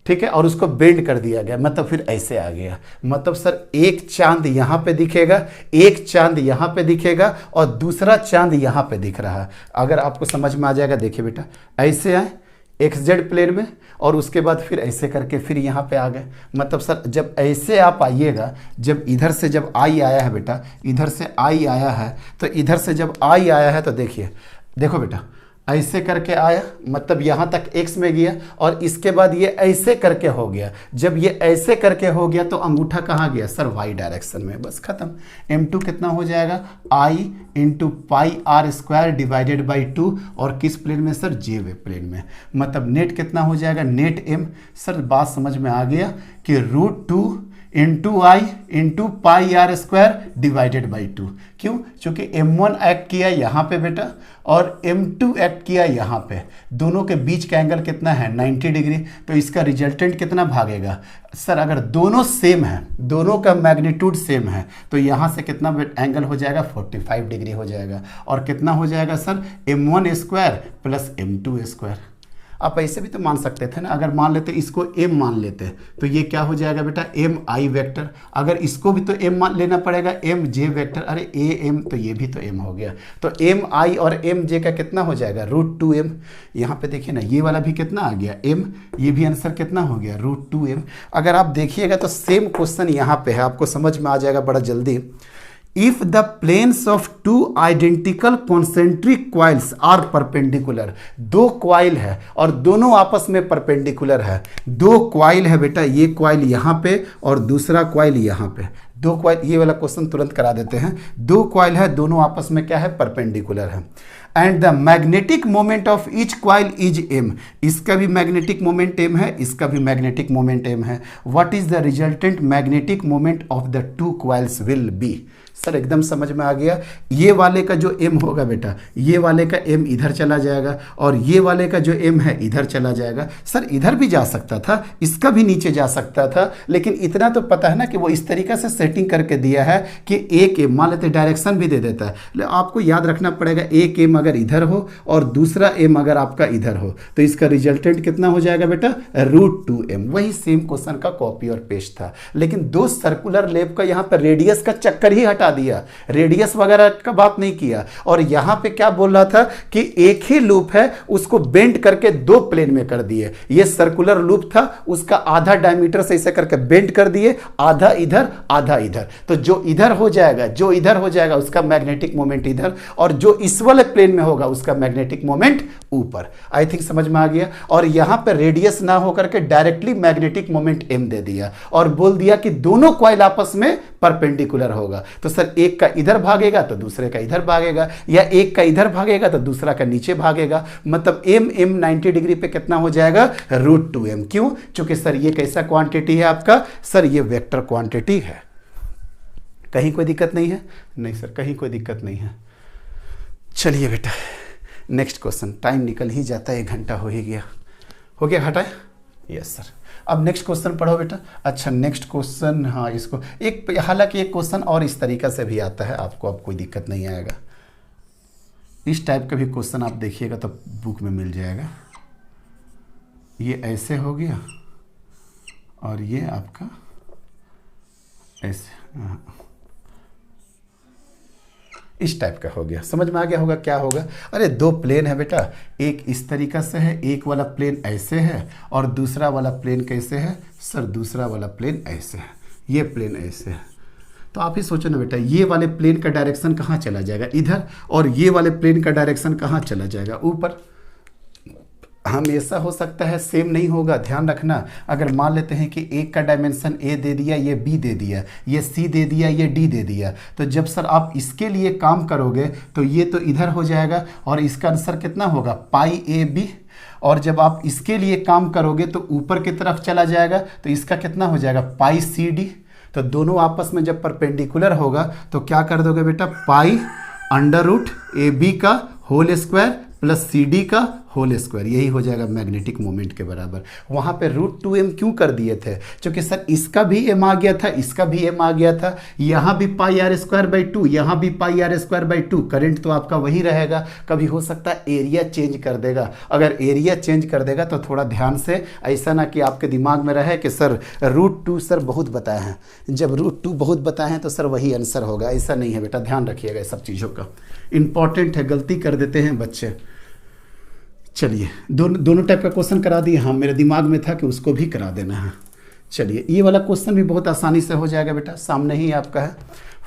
[SPEAKER 1] ठीक है, और उसको बेंड कर दिया गया, मतलब फिर ऐसे आ गया। मतलब सर एक चांद यहाँ पे दिखेगा, एक चांद यहाँ पे दिखेगा और दूसरा चांद यहाँ पे दिख रहा है। अगर आपको समझ में आ जाएगा, देखिए बेटा ऐसे आए XZ प्लेन में और उसके बाद फिर ऐसे करके फिर यहाँ पे आ गए। मतलब सर जब ऐसे आप आइएगा, जब इधर से जब आई आया है बेटा, इधर से आई आया है, तो इधर से जब आई आया है तो देखिए, देखो बेटा ऐसे करके आया, मतलब यहाँ तक x में गया और इसके बाद ये ऐसे करके हो गया। जब ये ऐसे करके हो गया तो अंगूठा कहाँ गया? सर y डायरेक्शन में। बस खत्म। m2 कितना हो जाएगा? i into pi r square divided by 2, और किस प्लेन में सर? j प्लेन में। मतलब नेट कितना हो जाएगा? Net m। सर बात समझ में आ गया कि √2 into I into pi r square divided by 2। क्यों? क्योंकि m1 एक्ट किया यहाँ पे बेटा और m2 एक्ट किया यहाँ पे, दोनों के बीच का एंगल कितना है? 90 डिग्री। तो इसका रिजल्टेंट कितना भागेगा? सर अगर दोनों सेम है, दोनों का मैग्नीट्यूड सेम है, तो यहाँ से कितना एंगल हो जाएगा? 45 डिग्री हो जाएगा। और कितना हो जाएगा sir? m1 square plus m2 square. आप ऐसे भी तो मान सकते थे ना, अगर मान लेते इसको m मान लेते तो ये क्या हो जाएगा बेटा? m i vector. अगर इसको भी तो m मान लेना पड़ेगा, m j वेक्टर। अरे a m, तो ये भी तो m हो गया। तो m i और m j का कितना हो जाएगा? √2m। यहाँ पे देखिए ना, ये वाला भी कितना आ गया? m। ये भी आंसर कितना हो गया? √2m। अगर आप देखिएगा तो सेम क्वेश्चन यहाँ पे है, आपको समझ में आ जाएगा बड़ा जल्दी। If the planes of two identical concentric coils are perpendicular, दो क्वाइल है और दोनों आपस में परपेंडिकुलर है। दो क्वाइल है बेटा, ये क्वाइल यहाँ पे और दूसरा क्वाइल यहाँ पे। दो क्वाइल, ये वाला क्वेश्चन तुरंत करा देते हैं। दो क्वाइल है, दोनों आपस में क्या है? परपेंडिकुलर है। And the magnetic moment of each coil is m। इसका भी मैग्नेटिक मोमेंट m है, इसका भी मैग्नेटिक मोमेंट m है। What is the resultant magnetic moment of the two coils will be? Sir एकदम समझ में आ गया। ये वाले का जो m होगा बेटा, ये वाले का m इधर चला जाएगा और ये वाले का जो m है इधर चला जाएगा। सर इधर भी जा सकता था, इसका भी नीचे जा सकता था, लेकिन इतना तो पता है ना कि वो इस तरीक़ा से सेटिंग करके दिया है कि एक m मान लेते डायरेक्शन भी दे देता है। आपको याद रखना पड़ेगा, एक m अगर इधर हो और दूसरा m अगर आपका इधर हो तो इसका रिजल्टेंट कितना हो जाएगा बेटा? √2m। वही सेम क्वेश्चन का कॉपी और पेस्ट था, लेकिन दो सर्कुलर लेब का यहाँ पर रेडियस का चक्कर ही हटा दिया, रेडियस वगैरह का बात नहीं किया। और यहाँ पे क्या बोल रहा था कि एक ही लूप है, उसको बेंड करके दो प्लेन में कर दिए। ये सर्कुलर लूप था, उसका आधा डायमीटर से ऐसे करके बेंड कर दिए, आधा इधर आधा इधर। तो जो इधर हो जाएगा, जो इधर हो जाएगा उसका मैग्नेटिक मोमेंट इधर, और जो इस वाले प्लेन में होगा उसका मैग्नेटिक मोमेंट ऊपर। आई थिंक समझ में आ गया। और यहाँ पे रेडियस ना होकर के डायरेक्टली मैग्नेटिक मोमेंट m दे दिया और बोल दिया कि दोनों कॉइल आपस में परपेंडिकुलर होगा। तो सर सर एक का इधर भागेगा तो दूसरे का इधर भागेगा, या एक का इधर भागेगा तो दूसरा का नीचे भागेगा। मतलब एम 90 डिग्री पे कितना हो जाएगा, √2m। क्यों? क्योंकि सर ये कैसा क्वांटिटी है आपका, सर ये वेक्टर क्वांटिटी है। कहीं कोई दिक्कत नहीं है? नहीं सर, कहीं कोई दिक्कत नहीं है। चलिए बेटा नेक्स्ट क्वेश्चन, टाइम निकल ही जाता है, 1 घंटा हो ही गया। हो गया घटा? Yes sir. अब नेक्स्ट क्वेश्चन पढ़ो बेटा। अच्छा नेक्स्ट क्वेश्चन, हाँ इसको एक, हालांकि एक क्वेश्चन और इस तरीका से भी आता है आपको, अब कोई दिक्कत नहीं आएगा। इस टाइप का भी क्वेश्चन आप देखिएगा तो बुक में मिल जाएगा। ये ऐसे हो गया और ये आपका ऐसे, हाँ इस टाइप का हो गया। समझ में आ गया होगा क्या होगा? अरे 2 प्लेन है बेटा, एक इस तरीका से है, एक वाला प्लेन ऐसे है और दूसरा वाला प्लेन कैसे है सर, दूसरा वाला प्लेन ऐसे है, ये प्लेन ऐसे है। तो आप ही सोचो ना बेटा, ये वाले प्लेन का डायरेक्शन कहाँ चला जाएगा, इधर, और ये वाले प्लेन का डायरेक्शन कहाँ चला जाएगा, ऊपर। हमेशा हो सकता है सेम नहीं होगा, ध्यान रखना। अगर मान लेते हैं कि एक का डायमेंशन ए दे दिया, ये बी दे दिया, ये सी दे दिया, ये डी दे दिया, तो जब सर आप इसके लिए काम करोगे तो ये तो इधर हो जाएगा और इसका आंसर कितना होगा, पाई ए बी। और जब आप इसके लिए काम करोगे तो ऊपर की तरफ चला जाएगा तो इसका कितना हो जाएगा, पाई सी डी। तो दोनों आपस में जब परपेंडिकुलर होगा तो क्या कर दोगे बेटा, पाई √AB का होल स्क्वायर प्लस CD का होल स्क्वायर, यही हो जाएगा मैग्नेटिक मोमेंट के बराबर। वहाँ पे √2m क्यों कर दिए थे, क्योंकि सर इसका भी m आ गया था, इसका भी m आ गया था, यहाँ भी πr²/2, यहाँ भी πr²/2। करंट तो आपका वही रहेगा, कभी हो सकता है एरिया चेंज कर देगा। अगर एरिया चेंज कर देगा तो थोड़ा ध्यान से, ऐसा ना कि आपके दिमाग में रहे कि सर √2 सर बहुत बताए हैं, जब √2 बहुत बताए हैं तो सर वही आंसर होगा, ऐसा नहीं है बेटा, ध्यान रखिएगा इस सब चीज़ों का, इंपॉर्टेंट है, गलती कर देते हैं बच्चे। चलिए दोनों टाइप का क्वेश्चन करा दिए, हाँ मेरे दिमाग में था कि उसको भी करा देना है। चलिए ये वाला क्वेश्चन भी बहुत आसानी से हो जाएगा बेटा, सामने ही आपका है,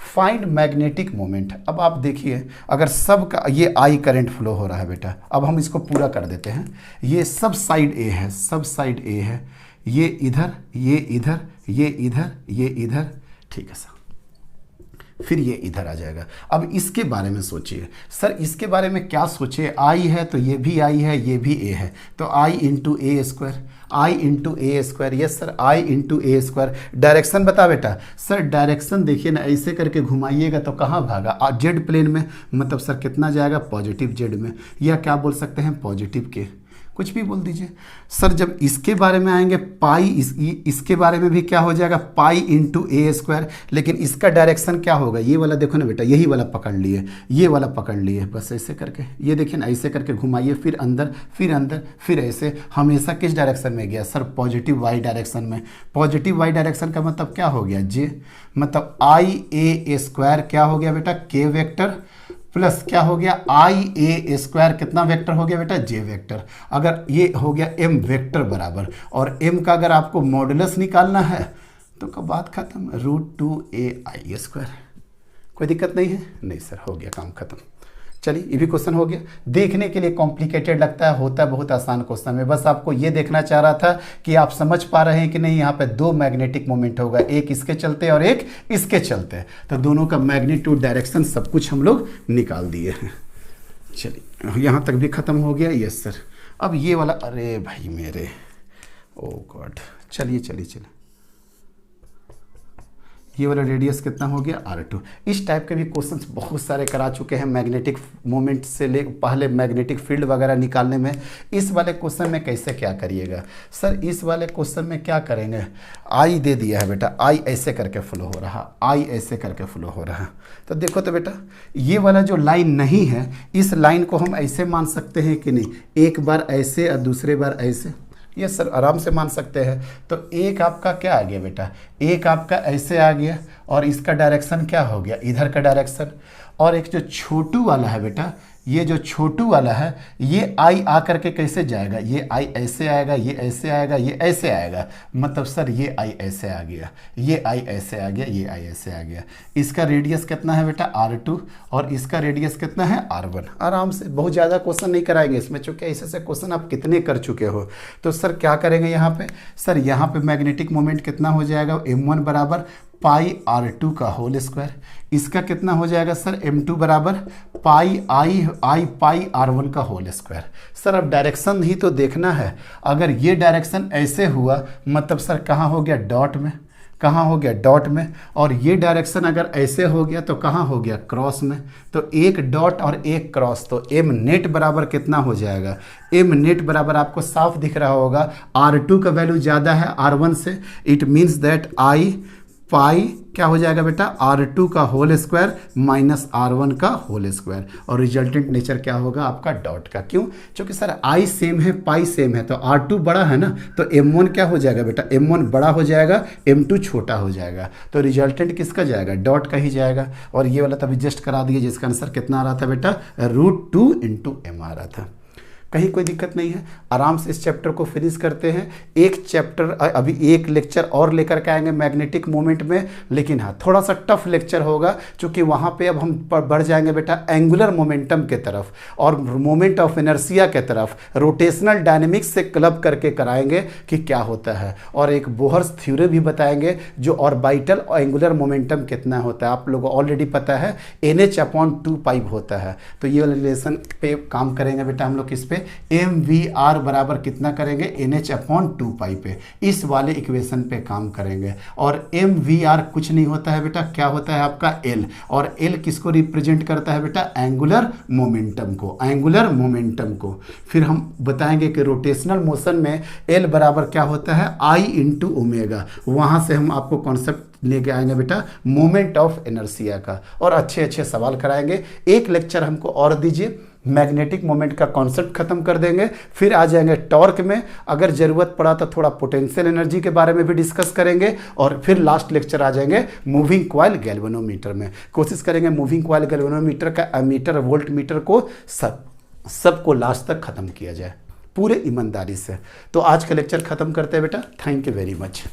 [SPEAKER 1] फाइंड मैग्नेटिक मोमेंट। अब आप देखिए, अगर सब का ये आई करंट फ्लो हो रहा है बेटा, अब हम इसको पूरा कर देते हैं। ये सब साइड ए है, सब साइड ए है, ये इधर, ये इधर, ये इधर, ये इधर, ठीक है सर, फिर ये इधर आ जाएगा। अब इसके बारे में सोचिए सर, इसके बारे में क्या सोचिए, आई है तो ये भी आई है, ये भी ए है, तो I × A², I × A², yes sir I × A²। Direction बता बेटा, सर डायरेक्शन देखिए ना, ऐसे करके घुमाइएगा तो कहाँ भागा, जेड प्लेन में, मतलब सर कितना जाएगा, पॉजिटिव जेड में, या क्या बोल सकते हैं पॉजिटिव के, कुछ भी बोल दीजिए। सर जब इसके बारे में आएंगे पाई, इसके बारे में भी क्या हो जाएगा, पाई × A², लेकिन इसका डायरेक्शन क्या होगा, ये वाला देखो ना बेटा, यही वाला पकड़ लिए, ये वाला पकड़ लिए, बस ऐसे करके, ये देखिए ना, ऐसे करके घुमाइए, फिर अंदर, फिर अंदर, फिर ऐसे, हमेशा किस डायरेक्शन में गया सर, पॉजिटिव वाई डायरेक्शन में। पॉजिटिव वाई डायरेक्शन का मतलब क्या हो गया, जे, मतलब IA² क्या हो गया बेटा, के वेक्टर, प्लस क्या हो गया IA², कितना वेक्टर हो गया बेटा, जे वेक्टर। अगर ये हो गया m वेक्टर बराबर, और m का अगर आपको मॉडुलस निकालना है तो कब बात खत्म, √2ai²। कोई दिक्कत नहीं है? नहीं सर, हो गया काम खत्म। चलिए ये भी क्वेश्चन हो गया। देखने के लिए कॉम्प्लिकेटेड लगता है, होता है बहुत आसान क्वेश्चन में, बस आपको ये देखना चाह रहा था कि आप समझ पा रहे हैं कि नहीं। यहाँ पे 2 मैग्नेटिक मोमेंट होगा, एक इसके चलते और एक इसके चलते, तो दोनों का मैग्नीट्यूड, डायरेक्शन, सब कुछ हम लोग निकाल दिए हैं। चलिए यहाँ तक भी खत्म हो गया, यस सर। अब ये वाला, अरे भाई मेरे, ओ गॉड, चलिए चलिए चलिए, ये वाला रेडियस कितना हो गया, R2। इस टाइप के भी क्वेश्चंस बहुत सारे करा चुके हैं मैग्नेटिक मोमेंट से ले, पहले मैग्नेटिक फील्ड वगैरह निकालने में। इस वाले क्वेश्चन में कैसे क्या करिएगा सर, इस वाले क्वेश्चन में क्या करेंगे, आई दे दिया है बेटा, आई ऐसे करके फ्लो हो रहा, आई ऐसे करके फ्लो हो रहा, तो देखो तो बेटा ये वाला जो लाइन नहीं है, इस लाइन को हम ऐसे मान सकते हैं कि नहीं, एक बार ऐसे और दूसरे बार ऐसे, ये सर आराम से मान सकते हैं। तो एक आपका क्या आ गया बेटा, एक आपका ऐसे आ गया, और इसका डायरेक्शन क्या हो गया, इधर का डायरेक्शन। और एक जो छोटू वाला है बेटा, ये जो छोटू वाला है, ये आई आकर के कैसे जाएगा, ये आई ऐसे आएगा, ये ऐसे आएगा, ये ऐसे आएगा, मतलब सर ये आई ऐसे आ गया, ये आई ऐसे आ गया, ये आई ऐसे आ गया। इसका रेडियस कितना है बेटा, R2, और इसका रेडियस कितना है, R1। आराम से, बहुत ज़्यादा क्वेश्चन नहीं कराएंगे इसमें, चूँकि ऐसे ऐसे क्वेश्चन आप कितने कर चुके हो। तो सर क्या करेंगे यहाँ पे, सर यहाँ पे मैग्नेटिक मोमेंट कितना हो जाएगा, M1 बराबर पाई R2 का होल स्क्वायर। इसका कितना हो जाएगा सर, m2 बराबर पाई आई पाई R1 का होल स्क्वायर। सर अब डायरेक्शन ही तो देखना है, अगर ये डायरेक्शन ऐसे हुआ मतलब सर कहाँ हो गया, डॉट में, कहाँ हो गया, डॉट में, और ये डायरेक्शन अगर ऐसे हो गया तो कहाँ हो गया, क्रॉस में। तो एक डॉट और एक क्रॉस, तो m नेट बराबर कितना हो जाएगा, m नेट बराबर आपको साफ दिख रहा होगा R2 का वैल्यू ज़्यादा है R1 से, इट मीन्स दैट I पाई क्या हो जाएगा बेटा, R2 का होल स्क्वायर माइनस R1 का होल स्क्वायर, और रिजल्टेंट नेचर क्या होगा आपका, डॉट का। क्यों, क्योंकि सर I सेम है पाई सेम है, तो R2 बड़ा है ना, तो M1 क्या हो जाएगा बेटा, M1 बड़ा हो जाएगा, M2 छोटा हो जाएगा, तो रिजल्टेंट किसका जाएगा, डॉट का ही जाएगा। और ये वाला तभी जस्ट करा दिए, जिसका आंसर कितना आ रहा था बेटा, √2 × m आ रहा था। कहीं कोई दिक्कत नहीं है, आराम से इस चैप्टर को फिनिश करते हैं। एक चैप्टर अभी एक लेक्चर और लेकर के आएंगे मैग्नेटिक मोमेंट में, लेकिन हाँ थोड़ा सा टफ लेक्चर होगा, क्योंकि वहाँ पे अब हम बढ़ जाएंगे बेटा एंगुलर मोमेंटम के तरफ और मोमेंट ऑफ इनर्शिया के तरफ, रोटेशनल डायनेमिक्स से क्लब करके कराएंगे कि क्या होता है, और एक बोहर्स थ्योरी भी बताएंगे जो ऑर्बिटल एंगुलर मोमेंटम कितना होता है, आप लोगों को ऑलरेडी पता है NH/2π होता है। तो ये वाले रिलेशन पे काम करेंगे बेटा हम लोग, किस पे, MVR बराबर कितना करेंगे, NH/2π पे, इस वाले इक्वेशन पे काम करेंगे। और MVR कुछ नहीं होता है बेटा, क्या होता है आपका L, और L किसको रिप्रेजेंट करता है बेटा, एंगुलर मोमेंटम को, एंगुलर मोमेंटम को। फिर हम बताएंगे कि रोटेशनल मोशन में L बराबर क्या होता है, I × ओमेगा, वहाँ से हम आपको कॉन्सेप्ट लेके आएंगे बेटा मोमेंट ऑफ इनर्शिया का, और अच्छे अच्छे सवाल कराएंगे। एक लेक्चर हमको और दीजिए, मैग्नेटिक मोमेंट का कॉन्सेप्ट खत्म कर देंगे, फिर आ जाएंगे टॉर्क में, अगर ज़रूरत पड़ा तो थोड़ा पोटेंशियल एनर्जी के बारे में भी डिस्कस करेंगे, और फिर लास्ट लेक्चर आ जाएंगे मूविंग कॉइल गैल्वेनोमीटर में। कोशिश करेंगे मूविंग कॉइल गैल्वेनोमीटर का एमीटर वोल्ट मीटर को सबको लास्ट तक ख़त्म किया जाए पूरे ईमानदारी से। तो आज का लेक्चर ख़त्म करते हैं बेटा, थैंक यू वेरी मच।